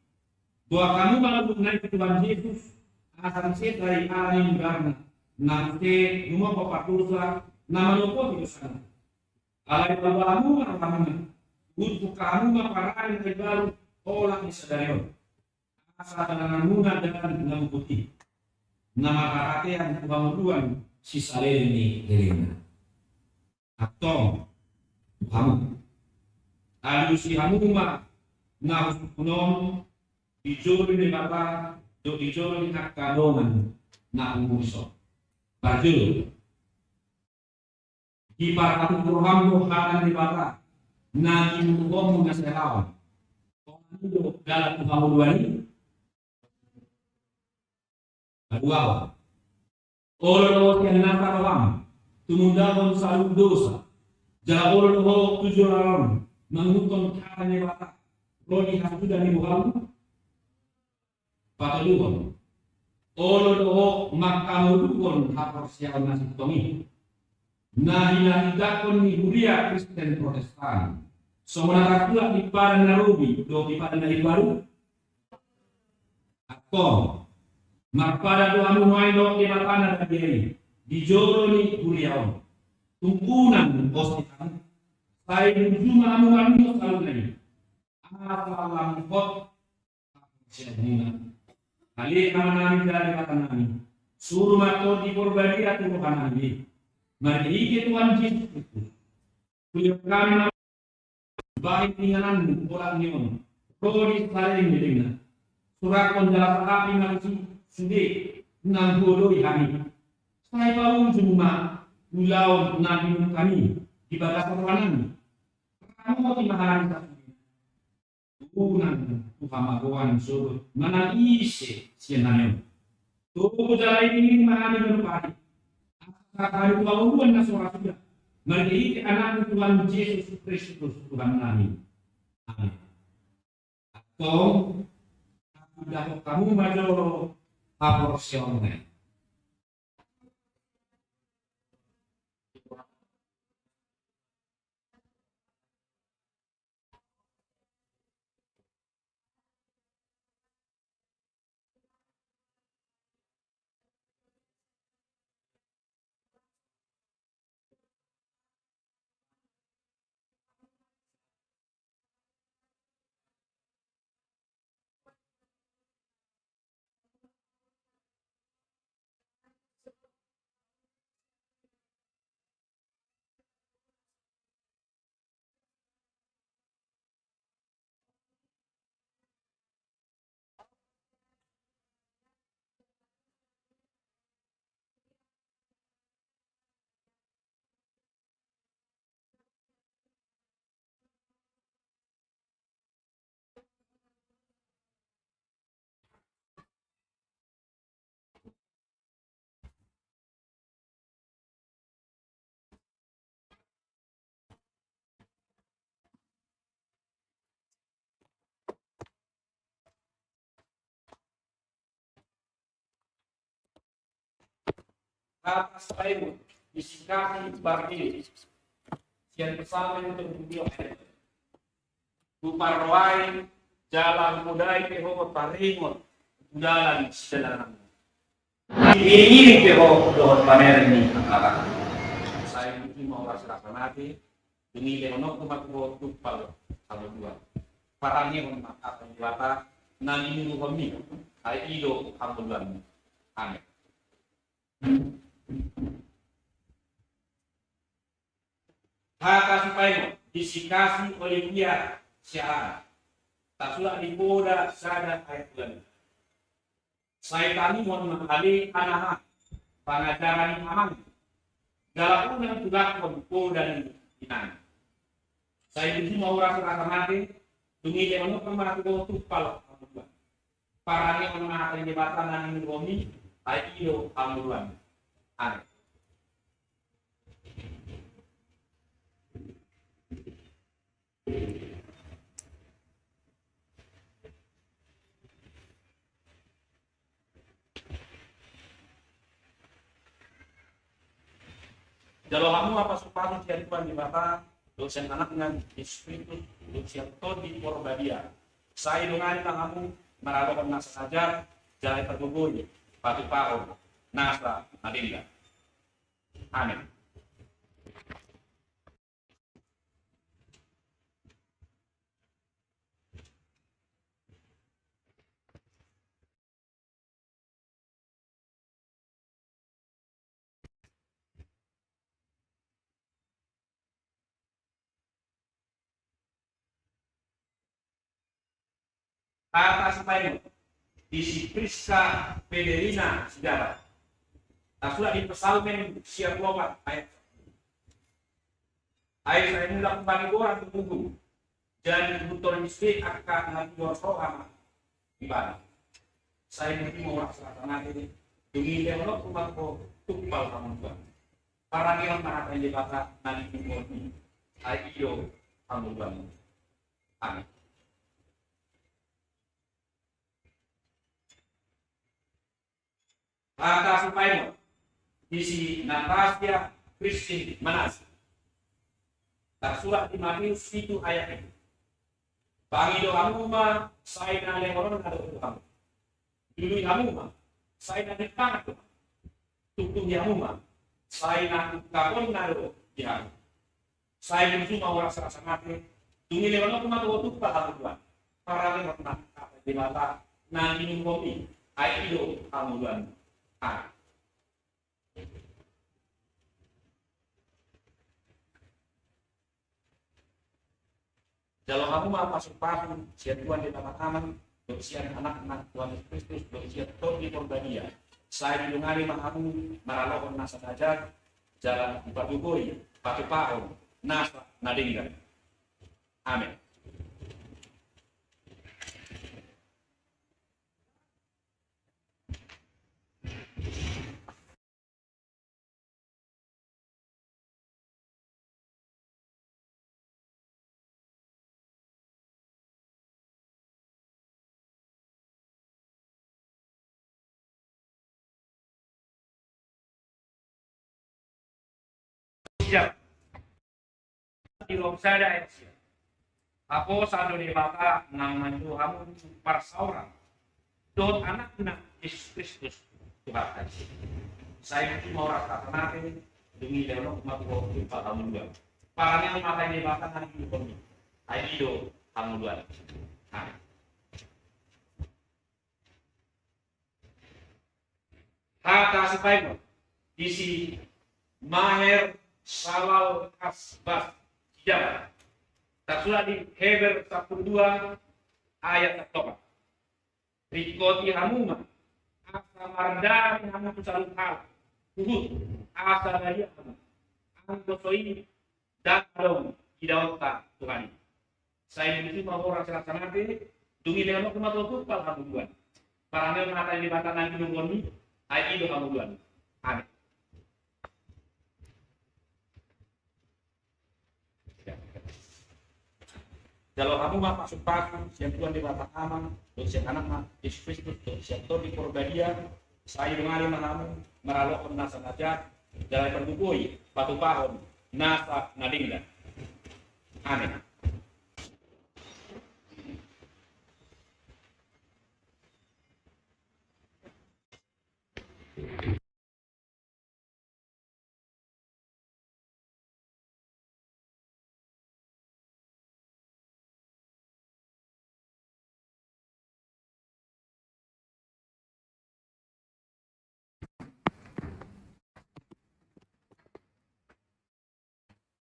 Doa kamu malah naik ke Tuhan Yesus. Asal saya dari alim karena nanti rumah bapak dosa nama lupa di sana. Alai babamu mana untuk kamu maparan yang baru olah disadari. Asal dengan mudah dan dengan putih. Nama karate yang kebangunan si saleni Helena. Atau kamu. Alu si hamuma na kunon dijuri di bapak. Do ijol nak kadongan na umuso. Baju Di para Tuhan akan dibata. Nanti mutuhomu na selawan. Kung dalam kehaluan ini, kedua, orang yang nakar alam, tumundahon sa dosa, jauh orang tujuh orang, mengutung karanya bata, rodi hasudah ni Muhammad, patuduhon, orang makamudukon hapor siyaw nasi tomi, na hinahidakon ni Huria Kristen Protestan, so menakatulak di pada narubi, do di pada naibaru, atau magpada do anu maino ke matana da diri di joro ni Huriaon tumpunan hospital sai juma anu anu selalu nai alam kot sedina kali kanani dari katanani suruh mato di porbadi atu kanani mari ke Tuhan Yesus kuliah kami baik tinganan orang nion kodi saling medina surat konjala kami manusia sudah nanggodoi kami. Saya tahu cuma ulau nabi kami di batas perlawanan. Kamu di maharan satu. Tuhan Tuhan suruh mana isi siananya. Tuh jalan ini mahani berpadi. Kali Tuhan nasora sudah. Mari anak Tuhan Yesus Kristus Tuhan kami. Amin. Atau sudah kamu maju aborsione. Atas saya disikati bagi yang bersama untuk beliau Buparwai jalan mudai keho paringot jalan sedalam ini keho dohon pamer ini saya mungkin mau rasa mati ini leono kumat ko tupal kalau dua parangnya memang apa yang dilata nang ini kami ai ido hamdulan amin. Haka supaya disikasi oleh dia siapa tak sudah dipoda sadar ayat Tuhan. Saya tadi mohon mengkali anak pengajaran aman dalam undang tugas poda dan inan. Saya di mau rasa mati demi dia mau kemana tu tupal para yang mengenai jembatan dan ini bumi ayo ambulan. Amin. Kalau kamu apa supaya cari Tuhan di mata dosen anak dengan espiritu dosen di porbadia. Saya dengan kamu merasakan nasa saja jalan tergugurnya patu pahor nasa adinda. Amin. Atas supaya isi Priska Pederina sejarah. Tak sudah di pesalmen siap lobat ayat. Ay saya mula kembali orang tunggu. Dan kebutuhan istri akan nanti sama ibadah. Saya mungkin mau rasakan nanti demi develop rumah ko tukpal kamu tuan. Para yang mana yang dibata nanti tunggu. Ayo kamu tuan. Amin. Kata supaya isi Natasha Christine Manas. Tersurat di Matius itu ayat itu. Pangido hamuma saya na lehoron na doon. Dulu hamuma saya na ditangak doon. Tutung hamuma saya na kapon na doon. Ya. Saya menuju mau rasa mati. Tungi lehoron kuma doon pa haluan. Para lehoron na di mata na minum kopi. Aido haluan. Ah. Kalau kamu mau masuk paham, siap Tuhan di taman-taman, bersiap anak-anak Tuhan Yesus Kristus, bersiap Tuhan di Porbadia. Saya dilungari mahamu, maralokon nasa najak, jalan Patugoy, Patupao, nasa nadinggan. Amin. Siap. Di Lomsada ya. Ako sa di bata ng manjuhamu parsaura. Doon anak na Yesus Kristus Tuhan. Saya mau rasa natin demi dalam matuwa pa kamuluan. Parang yang mata di bata ng hidup. Ay hidup kamuluan. Amin. Kata supaya isi Maher Salal Kasbah Jawa. Tersurat di Heber 12 ayat 4. Rikoti hamuma asa mardani hamu salun hal. Tuhut asa daya hamu. Angkosoi dan alom idawta Tuhan. Saya menuju mau orang selatan nanti dungi dengan hukum atau pal hamu Tuhan. Parangnya mengatakan di mata nanti nunggu ayat itu hamu Tuhan. Amin. Kalau kamu mau masuk pagi, siap Tuhan di mata aman, siap anak mah, Yesus Kristus, siap Tuhan di Porbadia, saya dengar mahamu, meralokkan nasa najak, jalan berdukui, batu pahon, nasa nadingga. Amin.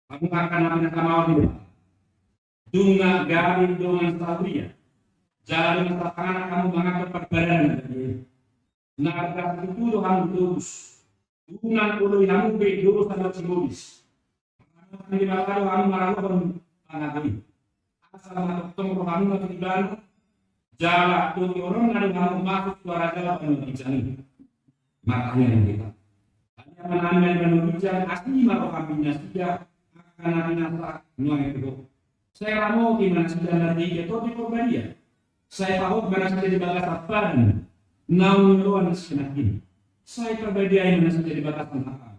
Kamu akan namin kamawin mo. Dunga galing dengan sabria. Jalan sa pangalan kamu mengangkat perbadan lagi. Naga futuro kamu terus. Dungan uloy kamu berdua sama simbolis. Kamu di bakal kamu maraton panagami. Asal matutong kamu matiban. Jalan tuh orang ada kamu masuk suara jalan penulisan. Makanya kita. Hanya menanyakan penulisan asli marah kami sudah. Karena binasa nuang itu. Saya mau gimana sudah nanti itu di Porbadia. Saya tahu gimana sudah di batas apaan. Naung luan senakin. Saya Porbadia yang sudah di batas apa.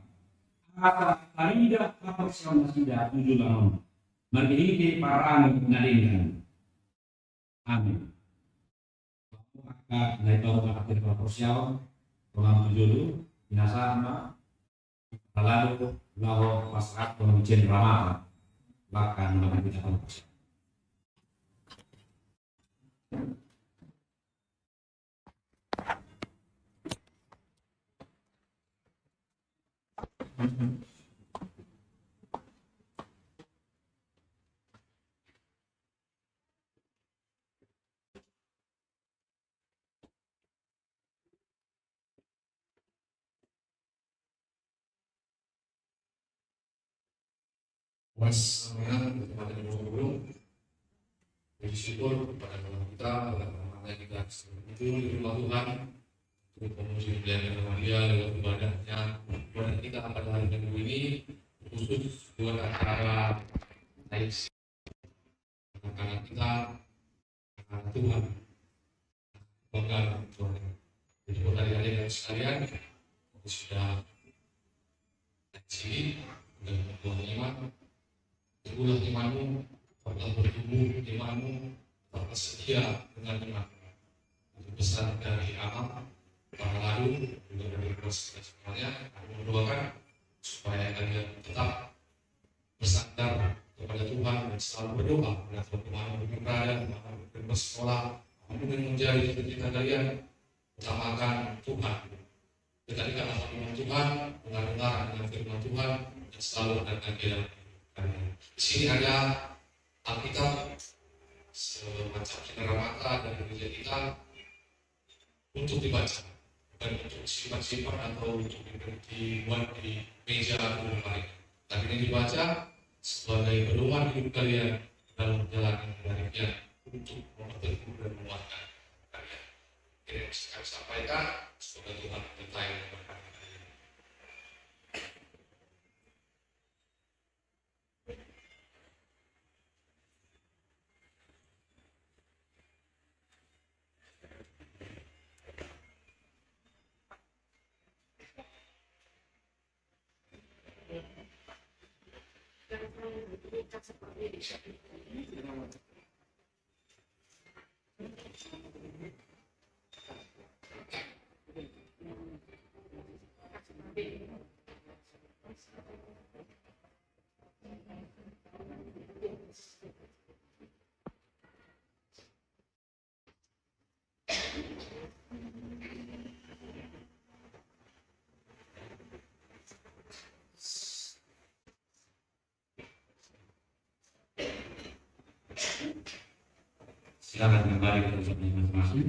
Kata Farida apa sama sudah 7 tahun. Margihiti parang nalingan. Amin. Maka naik tahu akhir proporsial. Orang tujuh binasa sama. Lalu lalu pasrat pemimpin ramah bahkan melakukan kita fokus. Mas namanya kepada guru bersyukur kepada Tuhan kita karena kita itu di rumah Tuhan untuk memuji pelayanan nama Dia lewat ibadahnya. Ibadah kita pada hari Minggu ini khusus buat acara naik anak-anak kita, anak Tuhan, bangga Tuhan. Jadi buat adik-adik dan sekalian, aku sudah naik sini dan Tuhan iman. Teguhlah imanmu, tetaplah bertumbuh imanmu, tetaplah setia dengan imanmu. Itu pesan dari Amam, para lalu, juga dari proses semuanya. Aku mendoakan supaya kalian tetap bersandar kepada Tuhan dan selalu berdoa pada Tuhan beribadah, bersekolah, apapun yang menjadi cita-cita kalian, utamakan Tuhan. Dekatkanlah firman Tuhan, dengar dengan firman Tuhan, dan selalu ada dalam di sini ada Alkitab semacam cenderamata dari gereja kita untuk dibaca, bukan untuk simpan-simpan atau untuk dibuat di meja atau lemari. Tapi ini dibaca sebagai pedoman hidup kalian dalam menjalani hidupnya untuk memperteguh dan menguatkan kalian. Ini yang bisa kami sampaikan, semoga Tuhan menyertai dan memberkati. Silakan kembali ke tempatnya masing-masing.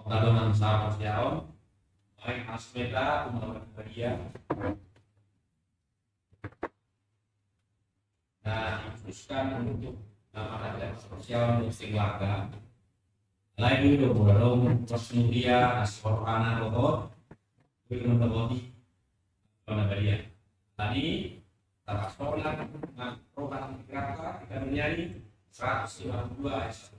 Tadonan sahabat Yaon, baik Asmeda, Umawa Bagia, dan dikhususkan untuk nama dan sosial musik warga. Lain itu berlalu Rosmudia, Asporana, Rohot, Wilman Tabodi, Umawa Bagia. Tadi tak sekolah dengan program Jakarta kita menyanyi 152 S.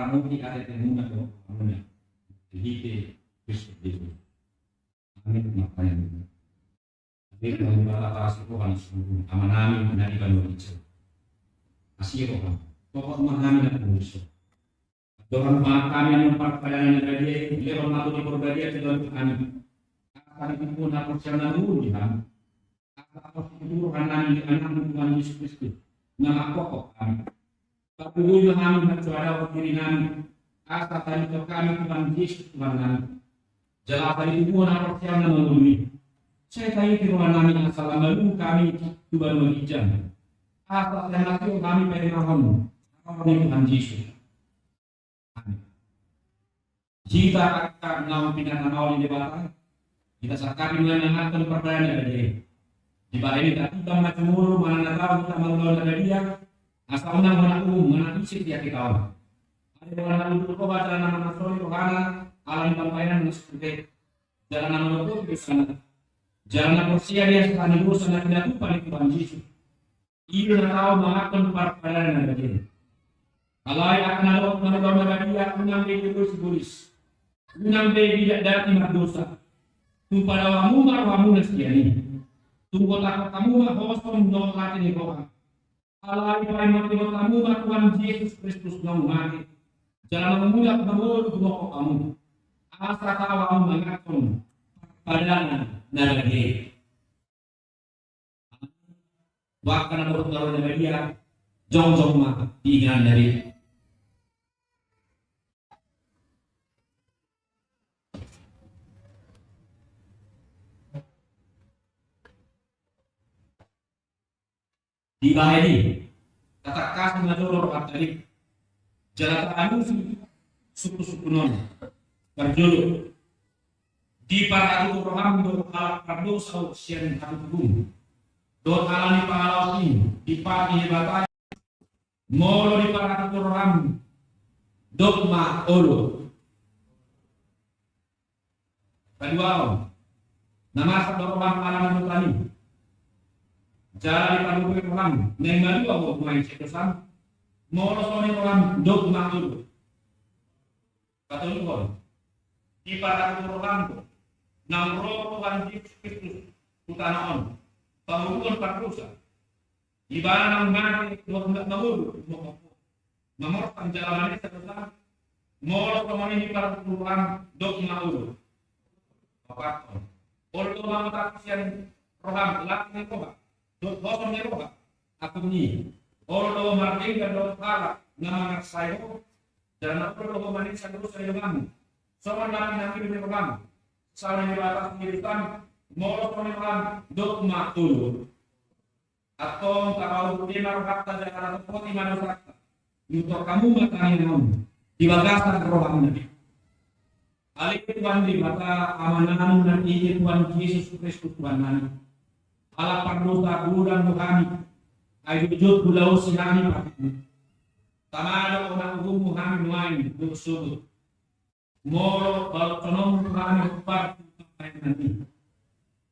paramuti ada temuna do amuna dihite Kristus itu. Amin makanya. Jadi kalau kita atas itu kan amanami dari kalau itu. Asih kok. Pokok mengambil khusus. Doa kami yang memperkayaan dari dia, lewat matu di perbedaan di dalam kami. Akan itu pun aku jangan dulu dia. Akan itu karena anak Tuhan Yesus Kristus. Nama pokok kami. Tapi dulu kami bersuara diri kami. Asal tadi kami Tuhan Yesus Tuhan kami. Jelas itu pun aku jangan dulu. Saya tahu firman kami asal lalu kami Tuhan mengizinkan. Asal yang kami pada namamu. Tuhan Yesus. Jika akan ngau pindah nama di belakang, kita sakari menyenangkan perbedaan dari dia. Di bawah ini tak kita macam mulu mana tahu kita malu dari dia. Asal menang mana mana isi dia kita. Ada orang lalu berubah jalan nama Nasrani Rohana alam pampaian seperti jalan nama itu di sana. Jalan Persia dia sekarang itu sangat tidak lupa di Tuhan Yesus. Ia tahu mengatur perbedaan dari dia. Kalau akan ada orang dia unang begi tulis, unang begi tidak dari dosa. Tu pada wamu nasiani. Tu kota kamu hosom dong lati ni kau. Kalau itu yang mati kamu Tuhan Yesus Kristus nang mati. Jangan memudak namul kau kamu. Asa tahu mengatur pada nagari. Bahkan ada orang dari dia jong mah diingat dari di bawah ini kata kasih ngador tadi jalan anu suku non berjuluk di para itu orang berhalak berdosa sian hukum dot alani pahalawin di pagi batai molo di para itu orang dogma olo kedua nama satu orang alani tani jalan di paduka orang nengalu aku main sekesan molo soni orang dogma olo kata lu di para itu orang namro Tuhan Yesus Kristus utanaon pangulun pardusa ibana nang mati nangulu nomor panjalanan sekesan molo soni di para itu orang dogma olo apa olo mangta sian roham lakne ko Bosong ni roha aku ni olo marting dan do kala nama sayo dan aku lo manis terus saya dengan soal nanti di program salah di batas militan molo program dogma ulu atau kalau di markata jalan poti manusakta untuk kamu matanya kamu di bagasan rohani alik Tuhan di mata amanan dan ini Tuhan Yesus Kristus Tuhan nani ala pardosa bulan Tuhan ay jujud bulau sinami pakimu tamado orang hukum Tuhan nuain bersudut moro balok tonom Tuhan kupar nanti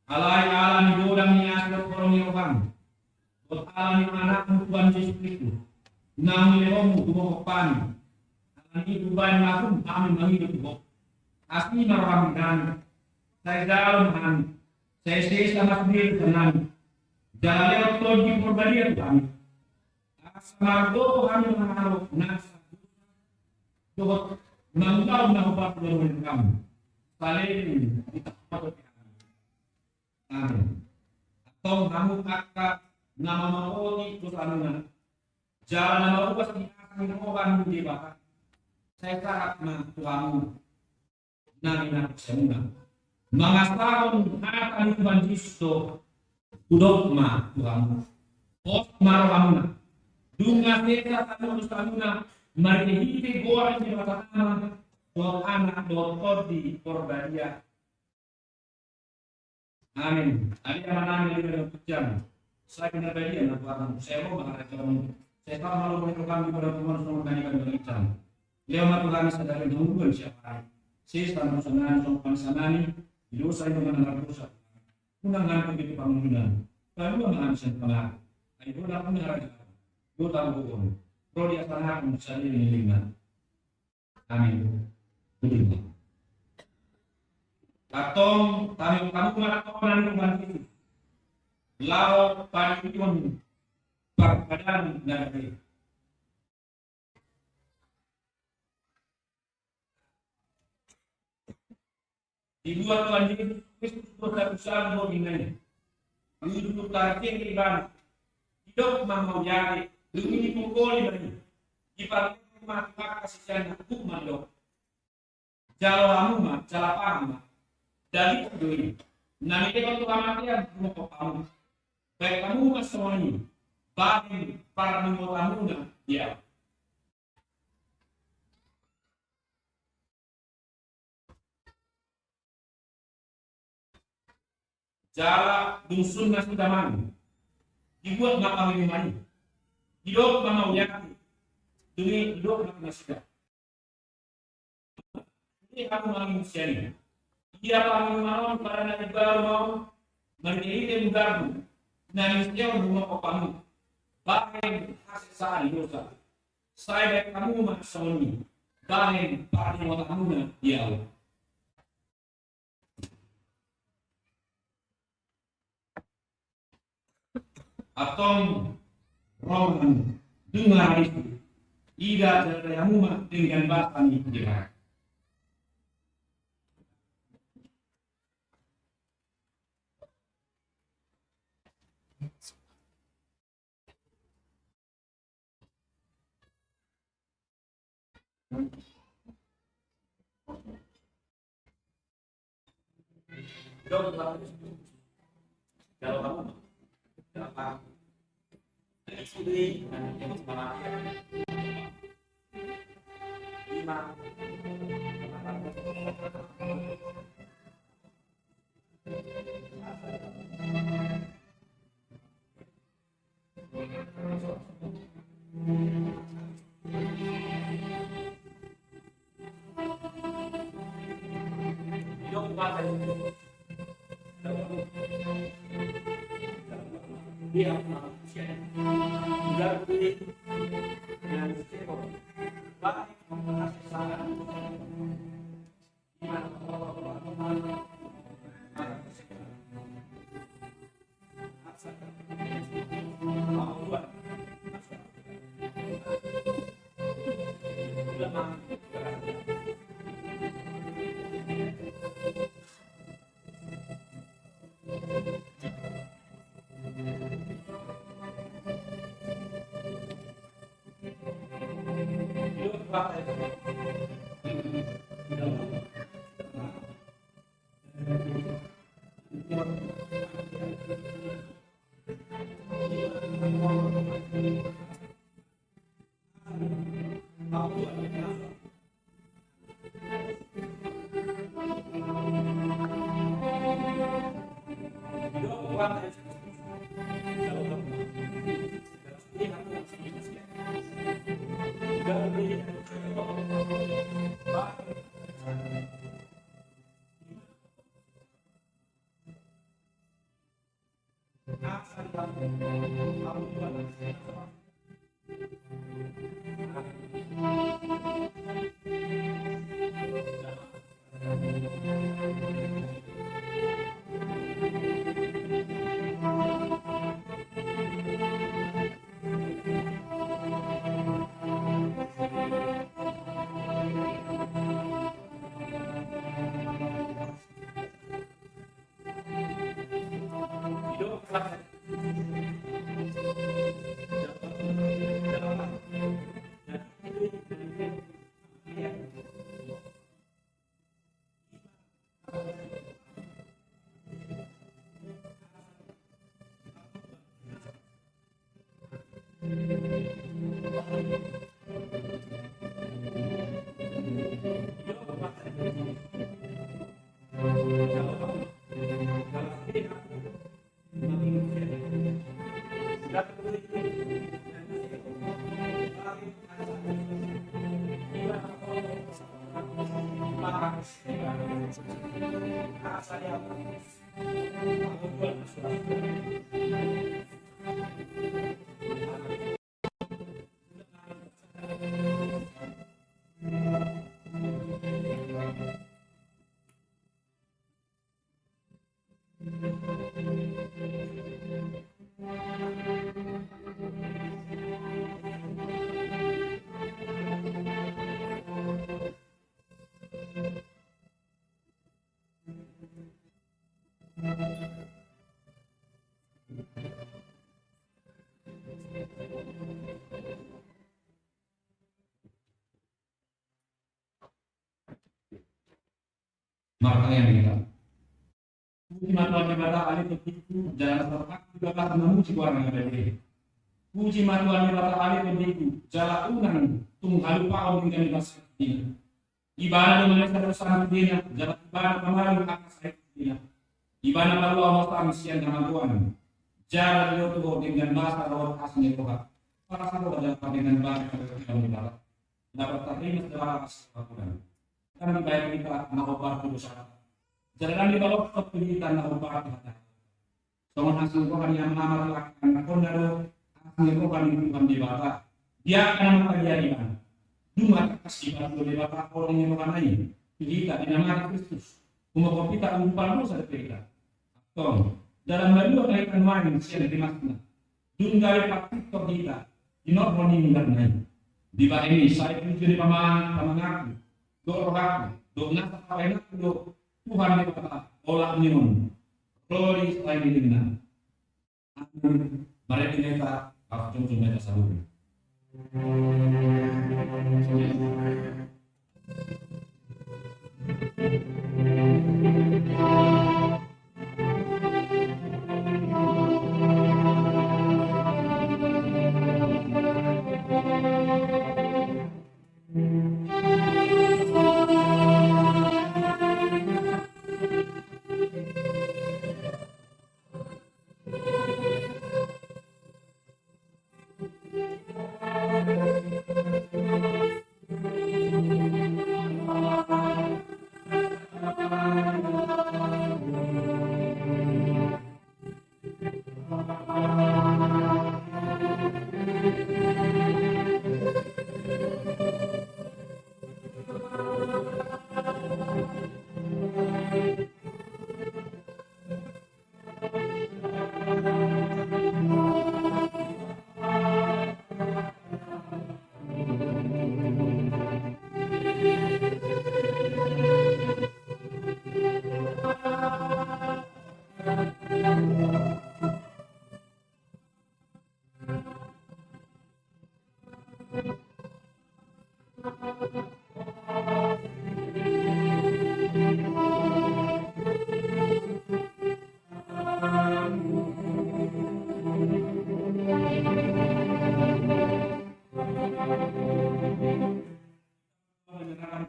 alai ala ni bodang ni asal korong Tuhan bot ala ni anak Tuhan Yesus Kristus nang leom tumo pan ala ni tuban makum amin mangido tumo asli maram dan saya dalam saya sama sendiri tenang. Jalan lewat tol di perbadian kami. Asmargo kami mengaruh nasa. Dohot mangkau nampak dengan kami. Saling kita patut kami. Amin. Atau kamu kakak nama mawoni terus anuna. Jalan nama ubas di akan orang di bawah. Saya tak mah tuamu. Nabi semua. Mangasahon akan Tuhan Yesus to udokma Tuhan pos maramuna dunga seta tanu ustanuna marihite goan di matana dot anak dot kordi korbadia amin ali amanami dalam kejam saya benar badia na Tuhan saya mau mengarahkan saya tahu malu boleh kami pada Tuhan semua kami dengan kejam lewat Tuhan sadari nungguan siapa saya tanpa senang sopan sanani dosa itu menanggar dosa. Undangan begitu bangunan. Lalu menghabiskan pengaruh. Ayo dapat mengarahkan. Dua tahun hukum. Prodi asal menjadi lingkungan. Amin. Betul. Katong tahu kamu melakukan dengan itu. Lau paniun perpadan dari dibuat Tuhan Yesus Kristus berusaha mengingatnya. Hidup terakhir ibadah. Hidup mau jadi demi pukul ini. Jika mati kasih sayang hukum dok. Jalo amuma, jala pama. Dari itu, nanti waktu amatian mau kamu. Baik kamu mas semuanya, bahkan para mengetahui ya. Jala dusun nasi daman, dibuat maka minuman, hidup mana uyaki, demi hidup maka nasi. Ini aku manusia ini. Dia panggil malam para nabi baru mau menjadi mudamu. Nanisnya rumah kamu, bahkan hasil saat dosa. Saya baik kamu maksoni, bahkan para kamu dia. Atau Roman dengar itu, tidak ada yang dengan bahasa ini dia. Kalau kamu apa? Studi yang semangat. Lima. Dia manusia juga beri dengan sifat baik kasih sayang iman Makanya kita puji matuan ibadah ahli begitu jalan serta juga akan memuji orang yang berbeda. Puji matuan ibadah ahli begitu jalan unang tunggal paon dengan bahasa ini. Ibadah dengan keterusan dunia jalan ibadah kemarin akan saya dunia. Ibadah lalu Allah kami siang dengan Tuhan. Jalan itu dengan bahasa roh asli Tuhan. Para sahabat dapat dengan bahasa dalam ibadah. Dapat terima setelah Tuhan. Kami baik kita naobat dosa. Jalan di bawah kita naobat kita. Soalnya hasil Tuhan yang nama lakukan kondaro hasil Tuhan yang Tuhan di bawah. Dia akan mengajarkan. Cuma kasih bantu di bawah orang yang Tuhan lain. Kita dinamakan Kristus. Umur kita umpan dosa kita. Tolong dalam berdua kaitan main siang di masjid. Dungai pakit kita. Inor moni mengenai. Di bawah ini saya puji di pamangaku. Doa doa nasa enak do Tuhan di bawah olah minum glory selain dirinya. Amin. Mari kita langsung kita sambung.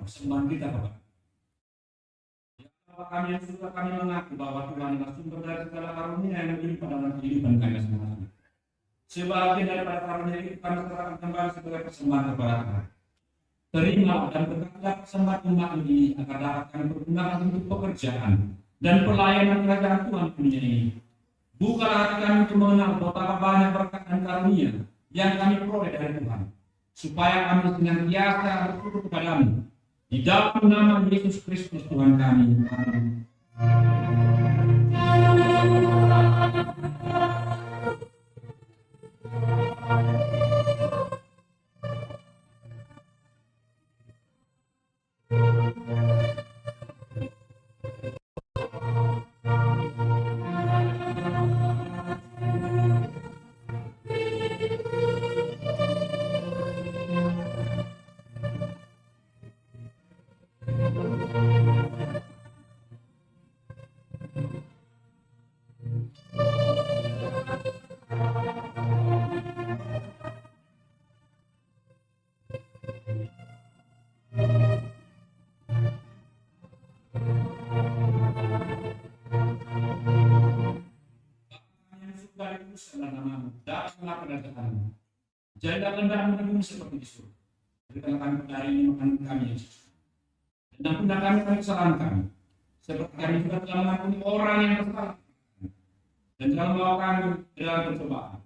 Persembahan kita Bapak. Kami yang suka kami mengaku bahwa Tuhan adalah sumber dari segala karunia yang berlimpah dalam kehidupan kami masing-masing. Sebagian daripada karunia itu kami serahkan kembali sebagai persembahan kepada Tuhan. Terima dan berkatlah persembahan umat ini agar dapat kami pergunakan untuk pekerjaan dan pelayanan kerajaan Tuhan dunia ini. Bukalah hati kami untuk mengenal betapa banyak berkat dan karunia yang kami peroleh dari Tuhan, supaya kami senantiasa bersyukur kepadamu. Di dalam nama Yesus Kristus Tuhan kami. Amin. Jadilah kehendak-Mu di bumi seperti di surga. Berikanlah kami pada hari ini makanan kami yang sesuai. Dan ampunilah kami akan kesalahan kami, seperti kami juga telah mengampuni orang yang bersalah. Dan jangan membawa kami ke dalam pencobaan,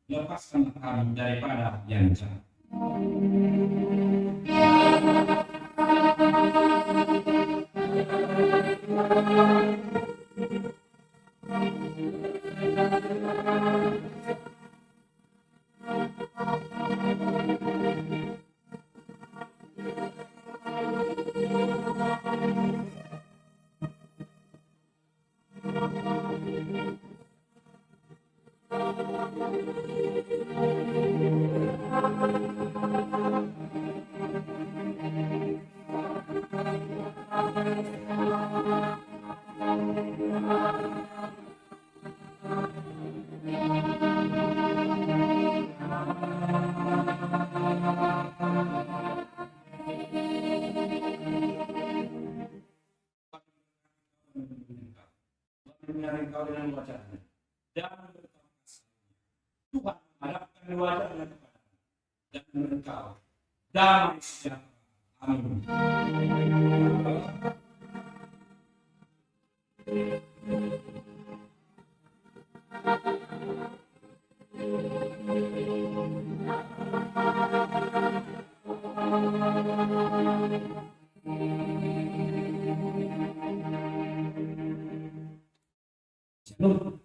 tetapi lepaskanlah kami daripada yang jahat. Menyaring kau dengan wajahnya dan Tuhan menghadapkan wajahnya kepada dan engkau damai sejahtera. Amin. Shalom.